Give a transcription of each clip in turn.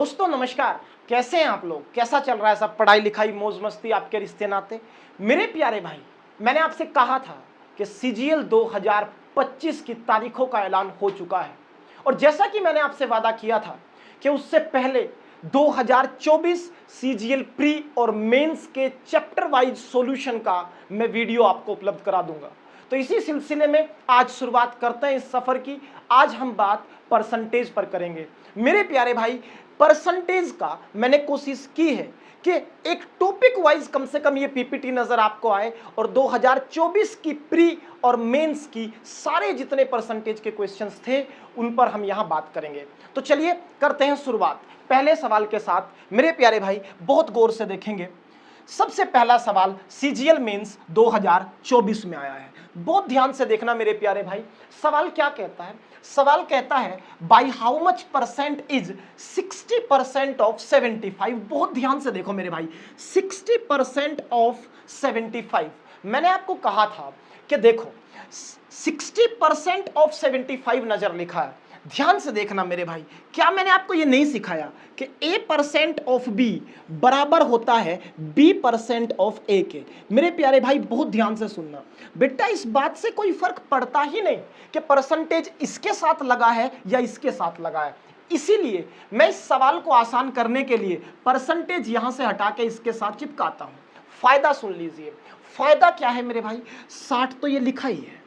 दोस्तों नमस्कार। कैसे हैं आप लोग? कैसा चल रहा है सब? पढ़ाई लिखाई मौज मस्ती आपके रिश्ते नाते? मेरे प्यारे भाई, मैंने आपसे कहा था कि सीजीएल 2025 की तारीखों का ऐलान हो चुका है और जैसा कि मैंने आपसे वादा किया था कि उससे पहले 2024 सीजीएल प्री और मेंस के चैप्टर वाइज सॉल्यूशन का मैं वीडियो आपको उपलब्ध करा दूंगा। तो इसी सिलसिले में आज शुरुआत करते हैं इस सफर की। आज हम बात परसेंटेज पर करेंगे। मेरे प्यारे भाई, परसेंटेज का मैंने कोशिश की है कि एक टॉपिक वाइज कम से कम ये पीपीटी नजर आपको आए और 2024 की प्री और मेंस की सारे जितने परसेंटेज के क्वेश्चंस थे उन पर हम यहां बात करेंगे। तो चलिए करते हैं शुरुआत पहले सवाल के साथ। मेरे प्यारे भाई, बहुत गौर से देखेंगे। सबसे पहला सवाल सीजीएल मेंस 2024 में आया है। बहुत ध्यान से देखना मेरे प्यारे भाई। सवाल क्या कहता है? सवाल कहता है by how much percent is 60% of 75। बहुत ध्यान से देखो मेरे भाई, 60% ऑफ 75। मैंने आपको कहा था कि देखो 60% ऑफ 75 नजर लिखा है। ध्यान से देखना मेरे भाई, क्या मैंने आपको यह नहीं सिखाया कि A% ऑफ B बराबर होता है B% ऑफ A के? मेरे प्यारे भाई बहुत ध्यान से सुनना बेटा, इस बात से कोई फर्क पड़ता ही नहीं कि परसेंटेज इसके साथ लगा है या इसके साथ लगा है। इसीलिए मैं इस सवाल को आसान करने के लिए परसेंटेज यहां से हटा के इसके साथ चिपकाता हूं। फायदा सुन लीजिए। फायदा क्या है मेरे भाई? 60 तो ये लिखा ही है।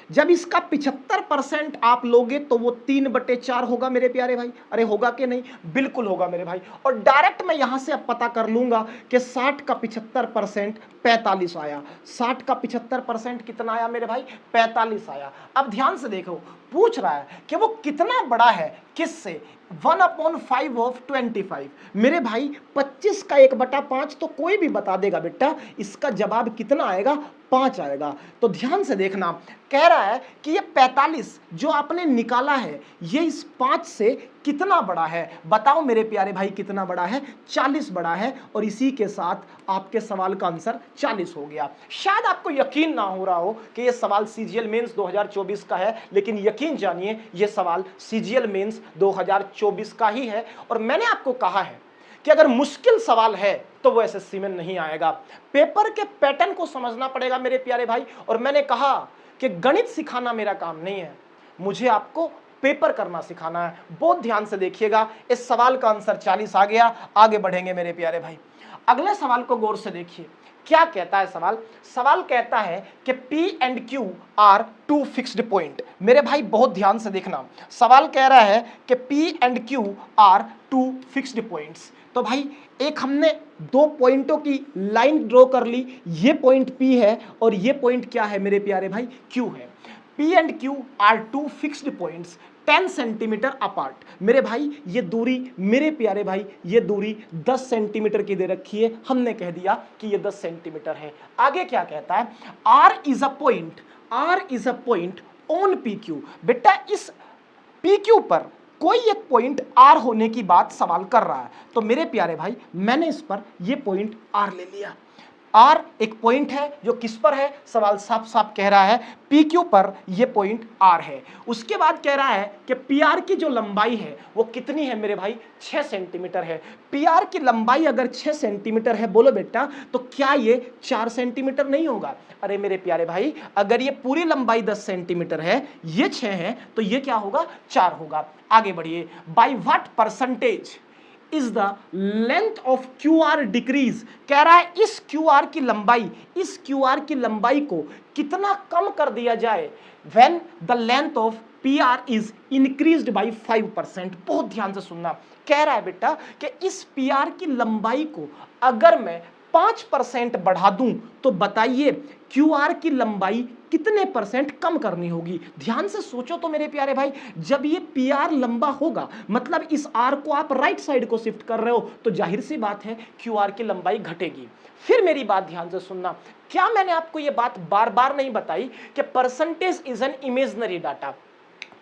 जब इसका 75% आप लोगे तो वो 3/4 होगा मेरे प्यारे भाई। अरे होगा कि नहीं? बिल्कुल होगा मेरे भाई। और डायरेक्ट मैं यहां से अब पता कर लूंगा कि 60 का 75% 45 आया। 60 का 75% कितना आया मेरे भाई? 45 आया। अब ध्यान से देखो, पूछ रहा है कि वो कितना बड़ा है, किससे? 1/5 ऑफ 25। मेरे भाई 25 का 1/5 तो कोई भी बता देगा बेटा। इसका जवाब कितना आएगा? 5 आएगा। तो ध्यान से देखना, कह रहा है कि ये 45 जो आपने निकाला है ये इस 5 से कितना बड़ा है? बताओ मेरे प्यारे भाई, कितना बड़ा है? 40 बड़ा है। और इसी के साथ आपके सवाल का आंसर 40 हो गया। शायद आपको यकीन ना हो रहा हो कि ये सवाल सीजीएल मेंस 2024 का है, लेकिन यकीन जानिए ये सवाल सीजीएल मेंस 2024 का ही है। और मैंने आपको कहा है कि अगर मुश्किल सवाल है तो वो एसएससी में नहीं आएगा। पेपर के पैटर्न को समझना पड़ेगा मेरे प्यारे भाई। और मैंने कहा कि गणित सिखाना मेरा काम नहीं है, मुझे आपको पेपर करना सिखाना है। बहुत ध्यान से देखिएगा। इस सवाल का आंसर 40 आ गया। आगे बढ़ेंगे मेरे प्यारे भाई। अगले सवाल को गौर से देखिए, क्या कहता है सवाल? सवाल कहता है कि P and Q are two fixed point. मेरे भाई बहुत ध्यान से देखना, सवाल कह रहा है कि P and Q are two fixed points. तो भाई एक हमने दो पॉइंटों की लाइन ड्रॉ कर ली। ये पॉइंट P है और ये पॉइंट क्या है मेरे प्यारे भाई? Q है। P and Q are two fixed points 10 centimetre apart. मेरे भाई ये दूरी, मेरे प्यारे भाई ये दूरी 10 सेंटीमीटर की दे रखी है। हमने कह दिया कि ये 10 सेंटीमीटर है। आगे क्या कहता है? R is a point on PQ। बेटा इस PQ पर कोई एक पॉइंट R होने की बात सवाल कर रहा है। तो मेरे प्यारे भाई मैंने इस पर ये पॉइंट R ले लिया। R एक पॉइंट है जो किस पर है? सवाल साफ साफ कह रहा है PQ पर ये पॉइंट R है। उसके बाद कह रहा है कि PR की जो लंबाई है वो कितनी है मेरे भाई? 6 सेंटीमीटर है। PR की लंबाई अगर 6 सेंटीमीटर है, बोलो बेटा, तो क्या ये 4 सेंटीमीटर नहीं होगा? अरे मेरे प्यारे भाई, अगर ये पूरी लंबाई 10 सेंटीमीटर है, ये 6 है, तो ये क्या होगा? 4 होगा। आगे बढ़िए। By what percentage is the length of QR decrease? कह रहा है इस QR की लंबाई को कितना कम कर दिया जाए when the length of PR is increased bye 5%। बहुत ध्यान से सुनना, कह रहा है बेटा कि इस PR की लंबाई को अगर मैं 5% बढ़ा दूं तो बताइए QR की लंबाई कितने परसेंट कम करनी होगी? ध्यान से सोचो तो मेरे प्यारे भाई, जब ये PR लंबा होगा, मतलब इस R को आप राइट साइड को शिफ्ट कर रहे हो, तो जाहिर सी बात है QR की लंबाई घटेगी। फिर मेरी बात ध्यान से सुनना, क्या मैंने आपको ये बात बार बार नहीं बताई कि percentage is an imaginary data?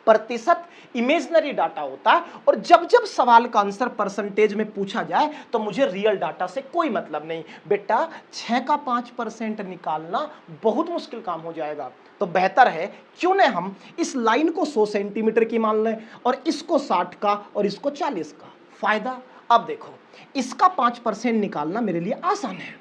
प्रतिशत इमेजिनरी डाटा होता है और जब जब सवाल का आंसर परसेंटेज में पूछा जाए तो मुझे रियल डाटा से कोई मतलब नहीं। बेटा 6 का 5% निकालना बहुत मुश्किल काम हो जाएगा। तो बेहतर है क्यों न हम इस लाइन को 100 सेंटीमीटर की मान लें और इसको 60 का और इसको 40 का। फायदा। अब देखो, इसका 5% निकालना मेरे लिए आसान है।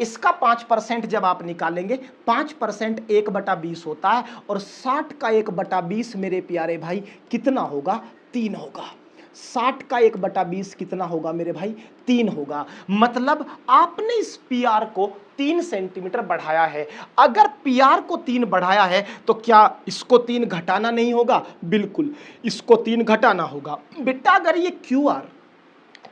इसका 5% जब आप निकालेंगे, 5% 1/20 होता है, और 60 का 1/20 मेरे प्यारे भाई कितना होगा? 3 होगा। 60 का 1/20 कितना होगा मेरे भाई? 3 होगा। मतलब आपने इस पीआर को 3 सेंटीमीटर बढ़ाया है। अगर पीआर को 3 बढ़ाया है तो क्या इसको 3 घटाना नहीं होगा? बिल्कुल, इसको 3 घटाना होगा। बेटा अगर ये क्यूआर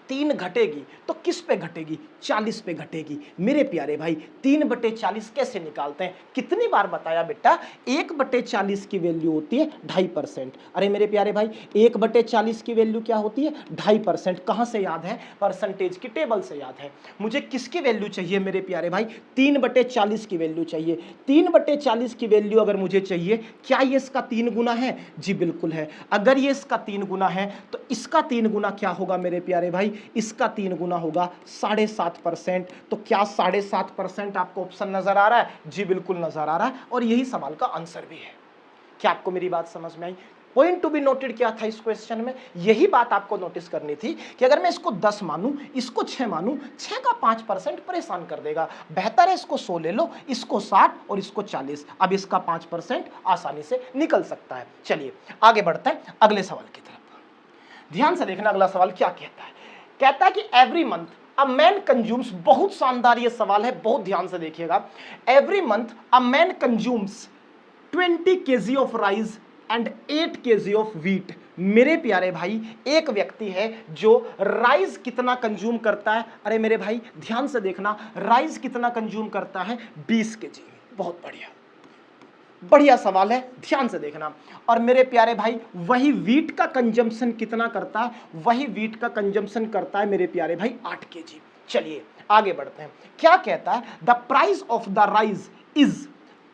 3 घटेगी तो किस पे घटेगी? 40 पे घटेगी। मेरे प्यारे भाई 3/40 कैसे निकालते हैं? कितनी बार बताया बेटा, 1/40 की वैल्यू होती है 2.5%। अरे मेरे प्यारे भाई 1/40 की वैल्यू क्या होती है? 2.5%। कहां से याद है? परसेंटेज की टेबल से याद है। मुझे किसकी वैल्यू चाहिए मेरे प्यारे भाई? 3/40 की वैल्यू चाहिए। 3/40 की वैल्यू अगर मुझे चाहिए, क्या ये इसका 3 गुना है? जी बिल्कुल है। अगर ये इसका 3 गुना है तो इसका 3 गुना क्या होगा मेरे प्यारे भाई? इसका 3 गुना होगा 7.5%। तो क्या 7.5% आपको ऑप्शन नजर आ रहा है? जी बिल्कुल नजर आ रहा है, और यही सवाल का आंसर भी है। क्या आपको मेरी बात समझ में आई? पॉइंट टू बी नोटेड क्या था इस क्वेश्चन में? यही बात आपको नोटिस करनी थी कि अगर मैं इसको 10 मानूं, इसको 6 मानूं, 6 का 5% परेशान कर देगा। बेहतर है इसको 100 ले लो, इसको 60 और इसको 40। अब इसका 5% आसानी से निकल सकता है। चलिए आगे बढ़ते हैं अगले सवाल की तरफ। ध्यान से देखना अगला सवाल क्या कहता है। कहता है कि every month a man consumes, बहुत शानदार ये सवाल है, बहुत ध्यान से देखिएगा। Every month a man consumes 20 kg of rice and 8 kg of wheat. मेरे प्यारे भाई एक व्यक्ति है जो राइस कितना कंज्यूम करता है? अरे मेरे भाई ध्यान से देखना, राइस कितना कंज्यूम करता है? 20 kg। बहुत बढ़िया, बढ़िया सवाल है, ध्यान से देखना। और मेरे प्यारे भाई वही व्हीट का कंजम्पशन कितना करता है? वही व्हीट का कंजम्पशन करता है मेरे प्यारे भाई 8 kg। चलिए आगे बढ़ते हैं। क्या कहता है? The price of the rice is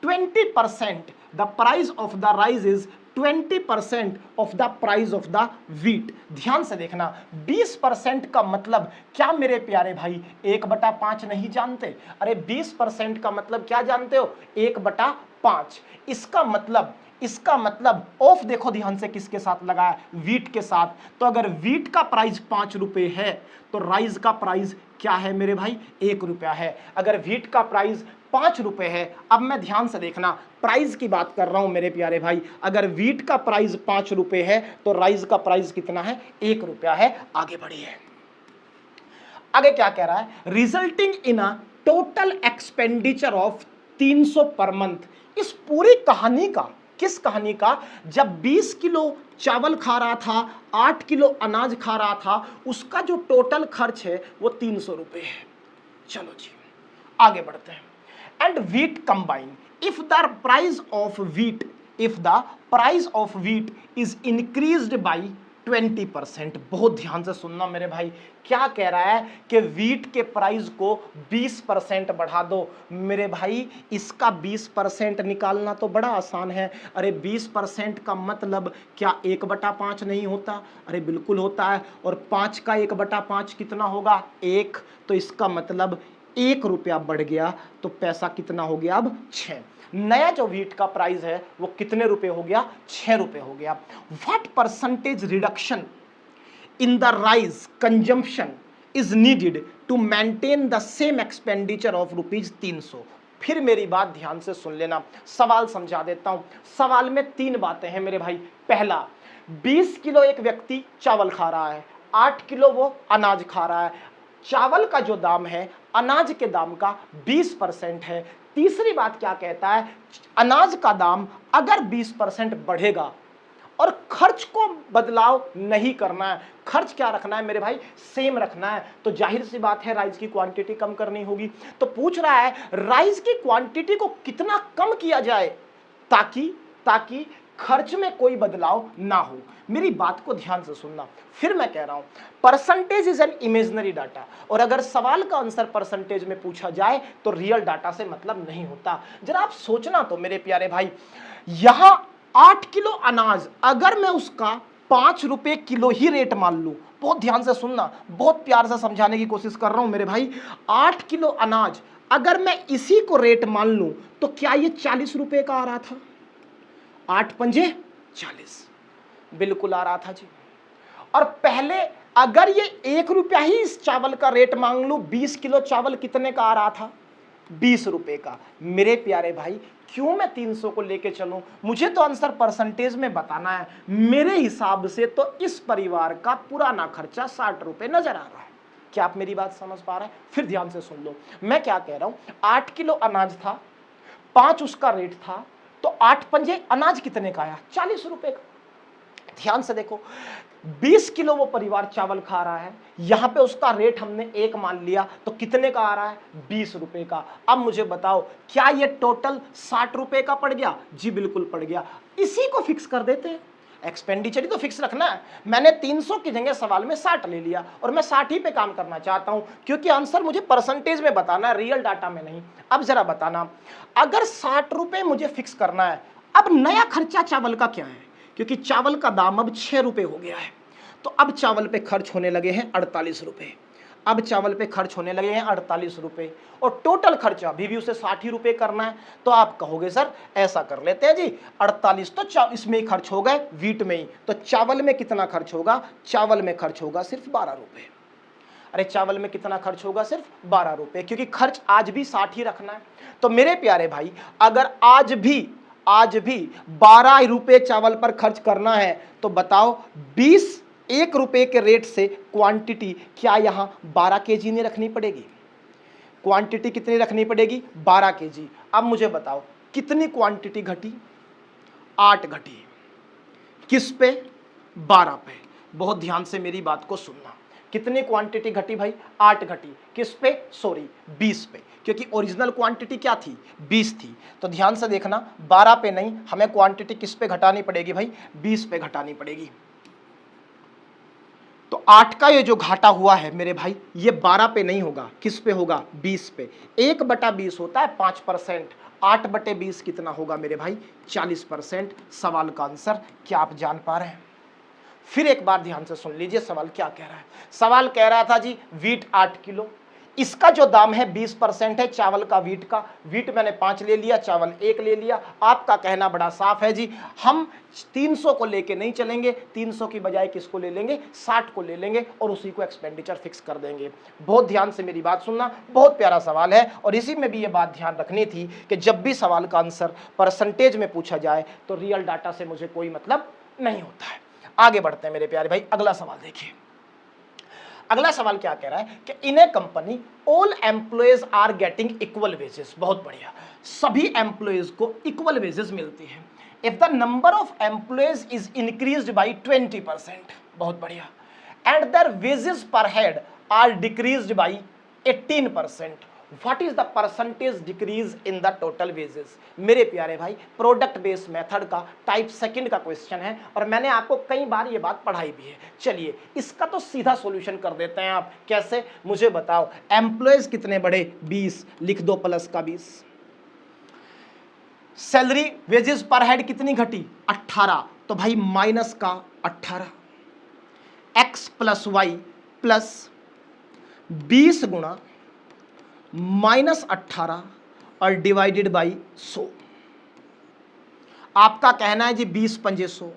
20%। The price of the rice is 20% of the price of the wheat. ध्यान से देखना, 20% का मतलब क्या मेरे प्यारे भाई? 1/5 नहीं जानते? अरे 20% का मतलब क्या जानते हो? 1/5। इसका मतलब ऑफ देखो ध्यान से किसके साथ लगा है? व्हीट के साथ। तो अगर व्हीट का प्राइस 5 रुपए है तो राइस का प्राइस क्या है मेरे भाई? 1 रुपया है। अगर व्हीट का प्राइस 5 रुपए है, अब मैं ध्यान से देखना प्राइस की बात कर रहा हूं मेरे प्यारे भाई, अगर व्हीट का प्राइस 5 रुपए है तो राइस का प्राइस कितना है? 1 रुपया है। आगे बढ़िए, आगे क्या कह रहा है? Resulting in a total expenditure of 300 per month. इस पूरी कहानी का, किस कहानी का? जब 20 किलो चावल खा रहा था, 8 किलो अनाज खा रहा था, उसका जो टोटल खर्च है वो 300 रुपए है। चलो जी आगे बढ़ते हैं। And wheat combine, if the price of wheat, if the price of wheat is increased by 20%। बहुत ध्यान से सुनना मेरे भाई, क्या कह रहा है कि व्हीट के प्राइस को 20% बढ़ा दो। मेरे भाई इसका 20% निकालना तो बड़ा आसान है। अरे 20% का मतलब क्या 1/5 नहीं होता? अरे बिल्कुल होता है। और 5 का 1/5 कितना होगा? 1। तो इसका मतलब 1 रुपया बढ़ गया, तो पैसा कितना हो गया? अब 6। नया जो व्हीट का प्राइस है वो कितने रुपए हो गया? 6 रुपए हो गया। What percentage reduction in the rice consumption is needed to maintain the same expenditure of ₹300। फिर मेरी बात ध्यान से सुन लेना, सवाल समझा देता हूं। सवाल में 3 बातें हैं मेरे भाई। पहला, 20 किलो एक व्यक्ति चावल खा रहा है, 8 किलो वो अनाज खा रहा है। चावल का जो दाम है अनाज के दाम का 20% है। तीसरी बात क्या कहता है? अनाज का दाम अगर 20% बढ़ेगा और खर्च को बदलाव नहीं करना है, खर्च क्या रखना है मेरे भाई? सेम रखना है, तो जाहिर सी बात है राइस की क्वांटिटी कम करनी होगी। तो पूछ रहा है राइस की क्वांटिटी को कितना कम किया जाए ताकि खर्च में कोई बदलाव ना हो। मेरी बात को ध्यान से सुनना, फिर मैं कह रहा हूं percentage is an imaginary data, और अगर सवाल का आंसर परसेंटेज में पूछा जाए तो रियल डाटा से मतलब नहीं होता। जरा आप सोचना तो मेरे प्यारे भाई, यहां 8 किलो अनाज अगर मैं उसका 5 रुपए किलो ही रेट मान लूं, बहुत ध्यान से सुनना, बहुत प्यार से समझाने की कोशिश कर रहा हूं मेरे भाई। 8 किलो अनाज अगर मैं इसी को रेट मान लूं तो क्या ये 40 रुपए का आ रहा था? 8 पंजे 40, बिल्कुल आ रहा था जी। और पहले अगर ये 1 रुपया ही इस चावल का रेट मांग लूं, 20 किलो चावल कितने का आ रहा था? 20 रुपए का। मेरे प्यारे भाई, क्यों मैं 300 को लेके चलूं? मुझे तो आंसर परसेंटेज में बताना है। मेरे हिसाब से तो इस परिवार का पुराना खर्चा 60 रुपए नजर आ रहा है। क्या आप मेरी बात समझ पा रहे हैं? फिर ध्यान से सुन लो, मैं क्या कह रहा हूं। 8 किलो अनाज था, 5 उसका रेट था, तो 8 पंजे अनाज कितने का आया? 40 रुपए का। ध्यान से देखो, 20 किलो वो परिवार चावल खा रहा है, यहां पे उसका रेट हमने 1 मान लिया, तो कितने का आ रहा है? 20 रुपए का। अब मुझे बताओ, क्या ये टोटल 60 रुपए का पड़ गया? जी बिल्कुल पड़ गया। इसी को फिक्स कर देते हैं, एक्सपेंडिचर ही तो फिक्स रखना है। मैंने 300 की जगह सवाल में 60 ले लिया, और मैं 60 ही पे काम करना चाहता हूं, क्योंकि आंसर मुझे परसेंटेज में बताना है, रियल डाटा में नहीं। अब जरा बताना, अगर 60 रुपए मुझे फिक्स करना है, अब नया खर्चा चावल का क्या है? क्योंकि चावल का दाम अब 6 रुपए हो गया है, तो अब चावल पे खर्च होने लगे हैं 48 रुपए। अब चावल पे खर्च होने लगे हैं 48 रुपए, और टोटल खर्चा अभी भी उसे 60 ही रुपए करना है। तो आप कहोगे सर ऐसा कर लेते हैं जी, 48 तो इसमें ही खर्च हो गए, वीट में ही, तो चावल में कितना खर्च होगा? चावल में खर्च होगा सिर्फ 12 रुपए। अरे चावल में कितना खर्च होगा? सिर्फ 12 रुपए, क्योंकि खर्च आज भी 60 ही रखना है। तो मेरे प्यारे भाई, अगर आज भी 12 रुपए चावल पर खर्च करना है, तो बताओ 1 रुपए के रेट से क्वांटिटी क्या यहां 12 केजी नहीं रखनी पड़ेगी? क्वांटिटी कितनी रखनी पड़ेगी? 12 केजी। अब मुझे बताओ कितनी क्वांटिटी घटी? 8 घटी। किस पे? 12 पे। बहुत ध्यान से मेरी बात को सुनना। कितनी क्वांटिटी घटी भाई? 8 घटी। किस पे? सॉरी 20 पे, क्योंकि ओरिजिनल क्वांटिटी क्या थी? 20 थी। तो ध्यान से देखना, 12 पे नहीं, हमें क्वांटिटी किस पे घटानी पड़ेगी भाई? 20 पे घटानी पड़ेगी। तो 8 का ये जो घाटा हुआ है मेरे भाई, ये 12 पे नहीं होगा, किस पे होगा? 20 पे। 1/20 होता है 5%, 8/20 कितना होगा मेरे भाई? 40%। सवाल का आंसर क्या आप जान पा रहे हैं? फिर एक बार ध्यान से सुन लीजिए, सवाल क्या कह रहा है। सवाल कह रहा था जी वीट 8 किलो, इसका जो दाम है 20% है चावल का, वीट का। वीट मैंने 5 ले लिया, चावल 1 ले लिया। आपका कहना बड़ा साफ है जी, हम 300 को लेके नहीं चलेंगे, 300 की बजाय किसको ले लेंगे? 60 को ले लेंगे, और उसी को एक्सपेंडिचर फिक्स कर देंगे। बहुत ध्यान से मेरी बात सुनना, बहुत प्यारा सवाल है, और इसी में भी ये बात ध्यान रखनी थी कि जब भी सवाल का आंसर परसेंटेज में पूछा जाए तो रियल डाटा से मुझे कोई मतलब नहीं होता है। आगे बढ़ते हैं मेरे प्यारे भाई, अगला सवाल देखिए। अगला सवाल क्या कह रहा है कि in a company all employees are getting equal wages. बहुत बढ़िया, सभी एम्प्लॉयज को इक्वल वेजेस मिलती है if the number of employees is increased by 20%। बहुत बढ़िया। And their wages per head are decreased by 18%। What is the percentage decrease in the total wages? मेरे प्यारे भाई, प्रोडक्ट बेस्ड मेथड का type second का question है, और मैंने आपको कई बार ये बात पढ़ाई भी है। चलिए इसका तो सीधा सॉल्यूशन कर देते हैं। आप कैसे? मुझे बताओ, एम्प्लॉयज कितने बढ़े? 20, लिख दो प्लस का 20। सैलरी वेजेस पर हेड कितनी घटी? 18, तो भाई माइनस का 18। एक्स प्लस वाई प्लस 20 गुणा -18 और डिवाइडेड बाई 100। आपका कहना है जी 20 पंजे 100,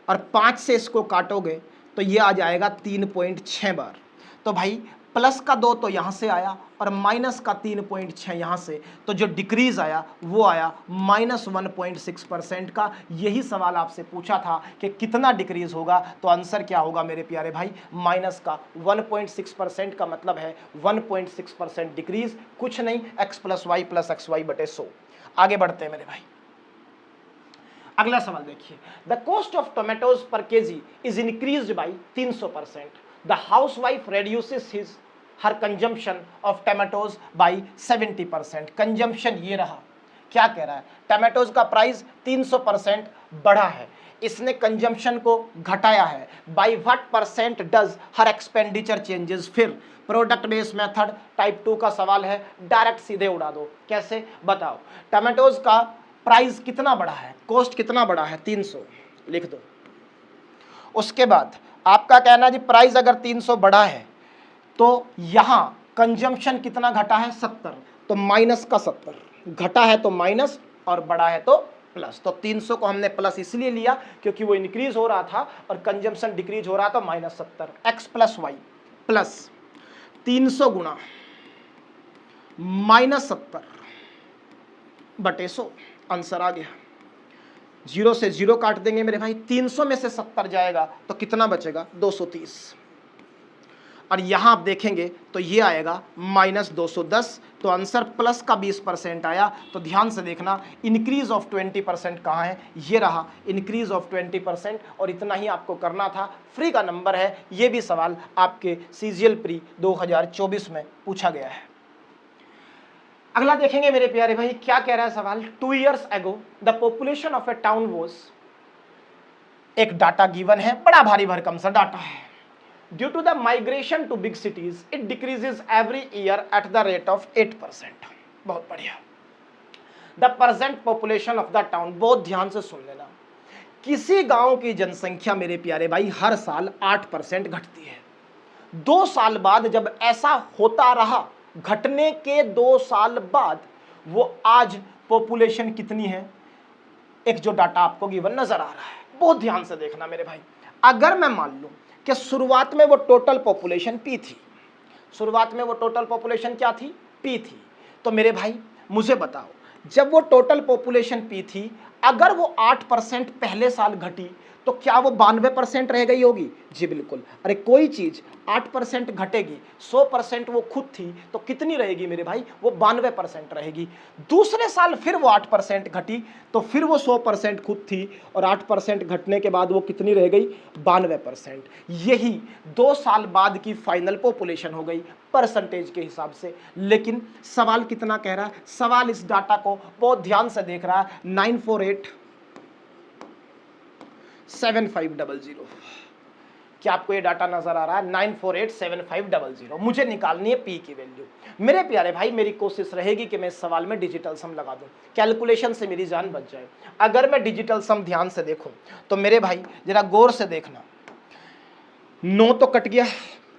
और 5 से इसको काटोगे तो ये आ जाएगा 3.6 बार। तो भाई प्लस का 2 तो यहां से आया, और माइनस का 3.6 यहां से, तो जो डिक्रीज आया वो आया -1.6% का। यही सवाल आपसे पूछा था कि कितना डिक्रीज होगा, तो आंसर क्या होगा मेरे प्यारे भाई? माइनस का 1.6% का मतलब है 1.6% डिक्रीज, कुछ नहीं, x plus y plus x y बटे 100। आगे बढ़ते हैं मेरे भाई, अगला सवाल देखिए। The cost of tomatoes per kg is increased by 300%। The housewife reduces her consumption of tomatoes by 70%। Consumption ये रहा। क्या कह रहा है? टोमेटोज का प्राइस 300% बढ़ा है, इसने कंजम्पशन को घटाया है। By what percent does her expenditure changes? फिर प्रोडक्ट बेस्ड मेथड टाइप 2 का सवाल है, डायरेक्ट सीधे उड़ा दो। कैसे? बताओ। टोमेटोज का प्राइस कितना बढ़ा है? कॉस्ट कितना बढ़ा है? 300, लिख दो। उसके बाद आपका कहना है जी प्राइस अगर 300 बढ़ा है तो यहां कंजम्पशन कितना घटा है? 70, तो माइनस का 70। घटा है तो माइनस, और बढ़ा है तो प्लस। तो 300 को हमने प्लस इसलिए लिया क्योंकि वो इंक्रीज हो रहा था और कंजम्पशन डिक्रीज हो रहा था, -70। एक्स प्लस वाई प्लस 300 गुणा -70 बटे 100, आंसर आ गया। 0 से 0 काट देंगे मेरे भाई, 300 में से 70 जाएगा तो कितना बचेगा, 230। और यहां आप देखेंगे तो ये आएगा -210, तो आंसर प्लस का 20% आया। तो ध्यान से देखना, इंक्रीज ऑफ 20% कहाँ है, ये रहा इंक्रीज ऑफ 20%। और इतना ही आपको करना था, फ्री का नंबर है। ये भी सवाल आपके सीजीएल प्री 2024 में पूछा गया है। अगला देखेंगे मेरे प्यारे भाई, क्या कह रहा है सवाल। 2 years ago the population of a town was, एक डाटा गिवन है, बड़ा भारी भरकम सा डाटा है। Due to the migration to big cities it decreases every year at the rate of 8%। बहुत बढ़िया। The present population of the town, बहुत ध्यान से सुन लेना, किसी गांव की जनसंख्या मेरे प्यारे भाई हर साल 8% घटती है। 2 साल बाद जब ऐसा होता रहा, घटने के 2 साल बाद वो आज पॉपुलेशन कितनी है, एक जो डाटा आपको गिवन नजर आ रहा है, बहुत ध्यान से देखना मेरे भाई। अगर मैं मान लूं कि शुरुआत में वो टोटल पॉपुलेशन पी थी, शुरुआत में वो टोटल पॉपुलेशन क्या थी, पी थी, तो मेरे भाई मुझे बताओ, जब वो टोटल पॉपुलेशन पी थी, अगर वो 8% पहले साल घटी तो क्या वो 92% रह गई होगी? जी बिल्कुल। अरे कोई चीज 8% घटेगी, 100% वो खुद थी, तो कितनी रहेगी मेरे भाई, वो 92% रहेगी। दूसरे साल फिर वो 8% घटी, तो फिर वो 100% खुद थी, और 8% घटने के बाद वो कितनी रह गई, 92%। यही 2 साल बाद की फाइनल पॉपुलेशन हो गई परसेंटेज के हिसाब से। लेकिन सवाल कितना कह रहा है, सवाल इस डाटा को बहुत ध्यान से देख रहा है, 9487500। क्या आपको ये डाटा नजर आ रहा है, 9487500? मुझे निकालनी है पी की वैल्यू। मेरे प्यारे भाई, मेरी कोशिश रहेगी कि मैं इस सवाल में डिजिटल सम लगा दूं, कैलकुलेशन से मेरी जान बच जाए। अगर मैं डिजिटल सम ध्यान से देखूं तो मेरे भाई जरा गौर से देखना, 9 तो कट गया,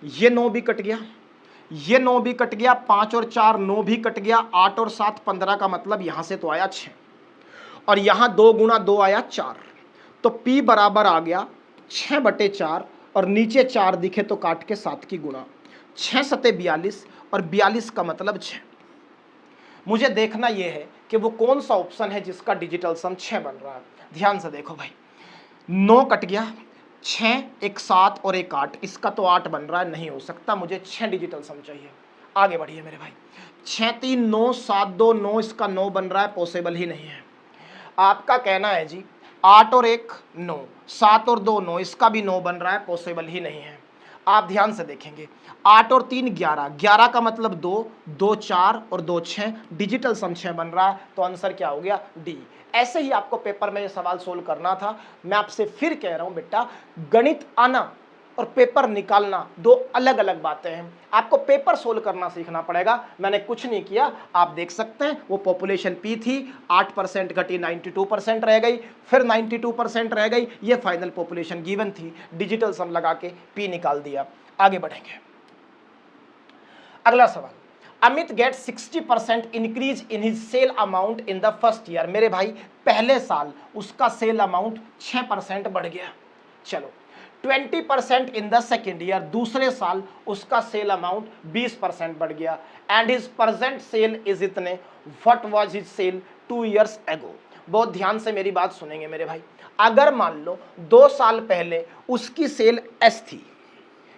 ये 9 भी कट गया, ये 9 भी कट गया, 5 और 4 9 भी कट गया, 8 और 7 15 का मतलब यहां से तो आया 6, और यहां 2 गुणा 2 आया 4, तो P बराबर आ गया 6/4, और नीचे 4 दिखे तो काट के 7 की गुणा, 6 सते 42, और 42 का मतलब 6। मुझे देखना यह है कि वो कौन सा ऑप्शन है जिसका डिजिटल सम 6 बन रहा है। ध्यान से देखो भाई, 9 कट गया, 6 एक 7 और एक 8, इसका तो 8 बन रहा है, नहीं हो सकता, मुझे 6 डिजिटल सम चाहिए। आगे बढ़िए मेरे भाई, 6 3 9 7 2 9, इसका 9 बन रहा है, पॉसिबल ही नहीं है। आपका कहना है जी 8 और 1 9, 7 और 2 9, इसका भी 9 बन रहा है, पॉसिबल ही नहीं है। आप ध्यान से देखेंगे, 8 और 3 11, 11 का मतलब 2, 2 4 और 2 6, डिजिटल सम 6 बन रहा है, तो आंसर क्या हो गया, डी। ऐसे ही आपको पेपर में ये सवाल सोल्व करना था। मैं आपसे फिर कह रहा हूं बेटा, गणित आना और पेपर निकालना 2 अलग अलग बातें हैं। आपको पेपर सोल्व करना सीखना पड़ेगा। मैंने कुछ नहीं किया, आप देख सकते हैं, वो पॉपुलेशन पी थी, 8% घटी, 92% रह गई, फिर 92% रह गई, ये फाइनल पॉपुलेशन गिवन थी, डिजिटल सम लगा के पी निकाल दिया। आगे बढ़ेंगे, अगला सवाल। Amit get 60% increase in his sale amount in the first year. मेरे भाई पहले साल उसका सेल अमाउंट 6% बढ़ गया। चलो, 20% इन द सेकेंड ईयर, दूसरे साल उसका सेल अमाउंट 20% बढ़ गया। And his present sale is इतने, what was his sale 2 years ago। बहुत ध्यान से मेरी बात सुनेंगे मेरे भाई। अगर मान लो 2 साल पहले उसकी सेल एस थी,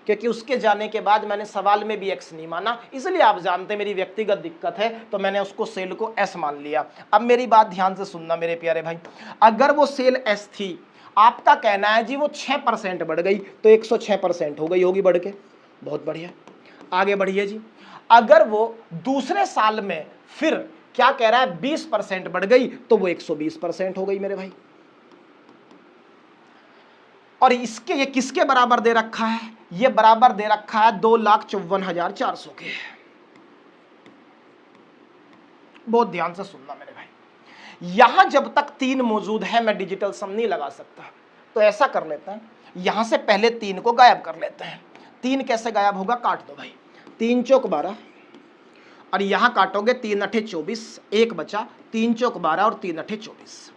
क्योंकि उसके जाने के बाद मैंने सवाल में भी एक्स नहीं माना, इसलिए आप जानते हैं मेरी व्यक्तिगत दिक्कत है, तो मैंने उसको सेल को एस मान लिया। अब मेरी बात ध्यान से सुनना मेरे प्यारे भाई, अगर वो सेल एस थी, आपका कहना है जी वो 6% बढ़ गई, तो 106% हो गई होगी बढ़ के। बहुत बढ़िया, आगे बढ़िए जी। अगर वो दूसरे साल में फिर क्या कह रहा है, 20% बढ़ गई, तो वो 120% हो गई मेरे भाई। और इसके ये किसके बराबर दे रखा है, ये बराबर दे रखा है 2,54,400 के। बहुत ध्यान से सुनना मेरे भाई, यहां जब तक 3 मौजूद है मैं डिजिटल सम नहीं लगा सकता। तो ऐसा कर लेते हैं, यहां से पहले 3 को गायब कर लेते हैं। 3 कैसे गायब होगा, काट दो भाई, 3 चौक 12, और यहां काटोगे 3 अठे 24, एक बचा, 3 चौक 12 और 3 अठे 24।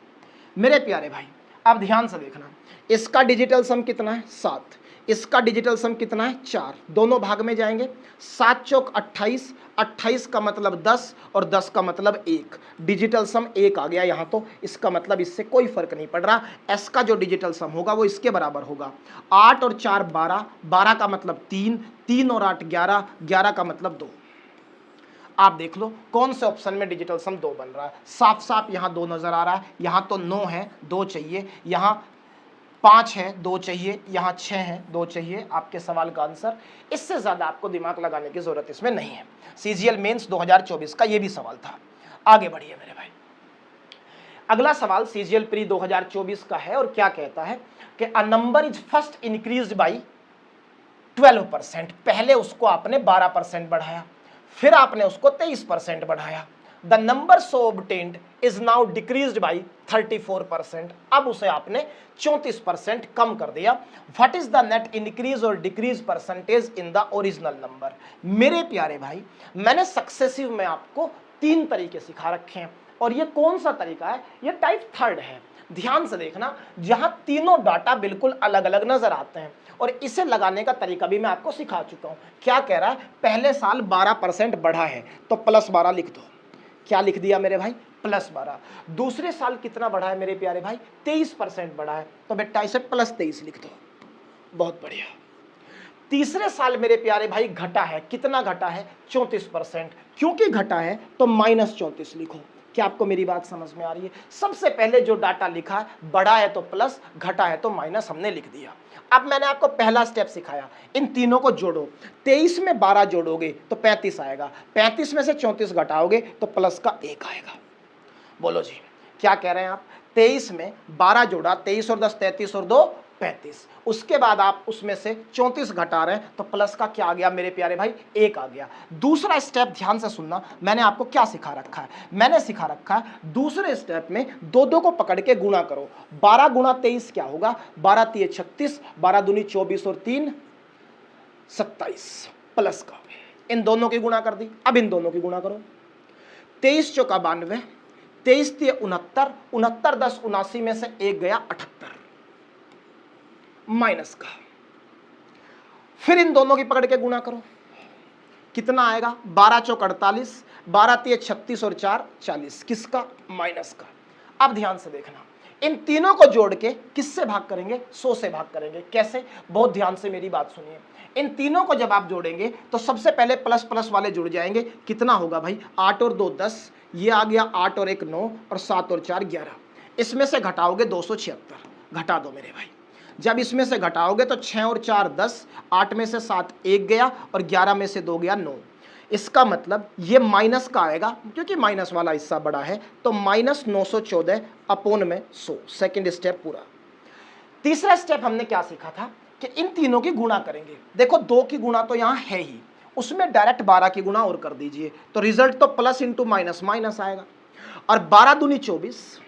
मेरे प्यारे भाई अब ध्यान से देखना, इसका डिजिटल सम कितना है 7, इसका डिजिटल सम कितना है 4, दोनों भाग में जाएंगे, 7 चौक 28, 28 का मतलब 10 और 10 का मतलब 1, डिजिटल सम 1 आ गया यहाँ, तो इसका मतलब इससे कोई फर्क नहीं पड़ रहा, एस का जो डिजिटल सम होगा वो इसके बराबर होगा, 8 और 4 12, 12 का मतलब 3, 3 और 8 11, 11 का मतलब 2। आप देख लो कौन से ऑप्शन में डिजिटल सम 2 बन रहा है, साफ साफ यहाँ 2 नजर आ रहा है, यहाँ तो 9 है 2 चाहिए, यहाँ 5 है 2 चाहिए, यहाँ 6 है 2 चाहिए, आपके सवाल का आंसर। इससे ज्यादा आपको दिमाग लगाने की जरूरत इसमें नहीं है। सीजीएल मेंस 2024 का ये भी सवाल था। आगे बढ़िए मेरे भाई, अगला सवाल सीजीएल प्री 2024 का है और क्या कहता है कि a number is first increased by 12%, पहले उसको आपने 12% बढ़ाया, फिर आपने उसको 23% बढ़ाया, the number so obtained is now decreased by 34%, अब उसे आपने 34% कम कर दिया। What is the net increase or decrease percentage in the original number. मेरे प्यारे भाई मैंने सक्सेसिव में आपको 3 तरीके सिखा रखे हैं और ये कौन सा तरीका है, ये टाइप 3 है। ध्यान से देखना, जहां तीनों डाटा बिल्कुल अलग अलग नजर आते हैं और इसे लगाने का तरीका भी मैं आपको सिखा चुका हूं। क्या कह रहा है, पहले साल 12% बढ़ा है तो +12 लिख दो, क्या लिख दिया मेरे भाई +12। दूसरे साल कितना बढ़ा है मेरे प्यारे भाई 23% बढ़ा है तो बेटा इसे +23 लिख दो, बहुत बढ़िया। तीसरे साल मेरे प्यारे भाई घटा है, कितना घटा है 34%, क्योंकि घटा है तो -34 लिखो। क्या आपको मेरी बात समझ में आ रही है। सबसे पहले जो डाटा लिखा है बढ़ा है तो प्लस, घटा है तो माइनस हमने लिख दिया। अब मैंने आपको पहला स्टेप सिखाया, इन तीनों को जोड़ो, 23 में 12 जोड़ोगे तो 35 आएगा, 35 में से 34 घटाओगे तो प्लस का 1 आएगा। बोलो जी क्या कह रहे हैं आप, 23 में 12 जोड़ा, 23 और 10 33 और 2 35, उसके बाद आप उसमें से 34 घटा रहे हैं तो प्लस का क्या आ गया मेरे प्यारे भाई 1 आ गया। दूसरा स्टेप ध्यान से सुनना, मैंने आपको क्या सिखा रखा है, मैंने सिखा रखा है दूसरे स्टेप में 2 को पकड़ के गुणा करो, 12 गुणा 23 क्या होगा, 12 3 36, 12 दूनी 24 और 3 27, प्लस का इन दोनों की गुणा कर दी। अब इन दोनों की गुणा करो, 23 चौका 92, 23 3 69, 69 10 79 में से 1 गया 78, माइनस का, फिर इन दोनों की पकड़ के गुणा करो, कितना आएगा 12 चौक 48, 12 3 36 और 4 40, किसका माइनस का। अब ध्यान से देखना, इन तीनों को जोड़ के किससे भाग करेंगे 100 से भाग करेंगे। कैसे, बहुत ध्यान से मेरी बात सुनिए, इन तीनों को जब आप जोड़ेंगे तो सबसे पहले प्लस प्लस वाले जुड़ जाएंगे, कितना होगा भाई 8 और 2 10, ये आ गया 8 और 1 9 और 7 और 4 11, इसमें से घटाओगे 276, घटा दो मेरे भाई। जब इसमें से घटाओगे तो 6 और 4 10, 8 में से 7 1 गया और 11 में से 2 गया 9, इसका मतलब ये माइनस का आएगा क्योंकि माइनस वाला हिस्सा बड़ा है, तो -914 अपोन में 100, सेकंड स्टेप पूरा। तीसरा स्टेप हमने क्या सीखा था कि इन तीनों की गुणा करेंगे। देखो 2 की गुणा तो यहाँ है ही, उसमें डायरेक्ट 12 की गुणा और कर दीजिए तो रिजल्ट तो प्लस इंटू माइनस माइनस आएगा। और 12 दूनी 24,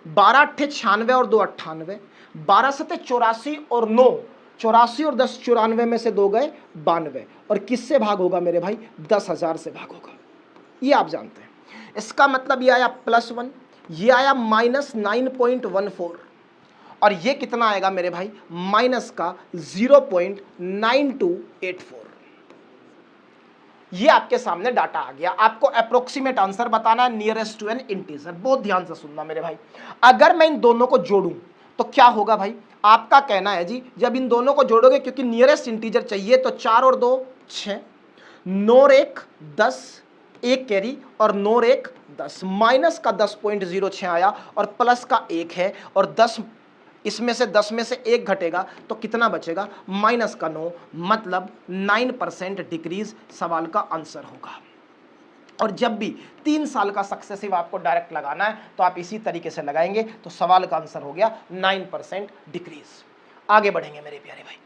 12 अट्ठे 96 और 2 98, 12 सते 84 और 9, 84 और 10 94 में से 2 गए 92, और किससे भाग होगा मेरे भाई 10,000 से भाग होगा, ये आप जानते हैं। इसका मतलब ये आया +1, ये आया -9.14 और ये कितना आएगा मेरे भाई माइनस का 0.9284। ये आपके सामने डाटा आ गया, आपको अप्रोक्सीमेट आंसर बताना है नियरेस्ट टू एन इंटीजर। बहुत ध्यान से सुनना मेरे भाई, अगर मैं इन दोनों को जोड़ूं तो क्या होगा भाई, आपका कहना है जी जब इन दोनों को जोड़ोगे क्योंकि नियरेस्ट इंटीजर चाहिए, तो 4 और 2 6, 9 और 1 10, 1 कैरी और 9 और 1 10, माइनस का 10.06 आया और प्लस का 1 है, और 10 इसमें से 10 में से 1 घटेगा तो कितना बचेगा माइनस का 9, मतलब 9% डिक्रीज सवाल का आंसर होगा। और जब भी 3 साल का सक्सेसिव आपको डायरेक्ट लगाना है तो आप इसी तरीके से लगाएंगे, तो सवाल का आंसर हो गया 9% डिक्रीज। आगे बढ़ेंगे मेरे प्यारे भाई,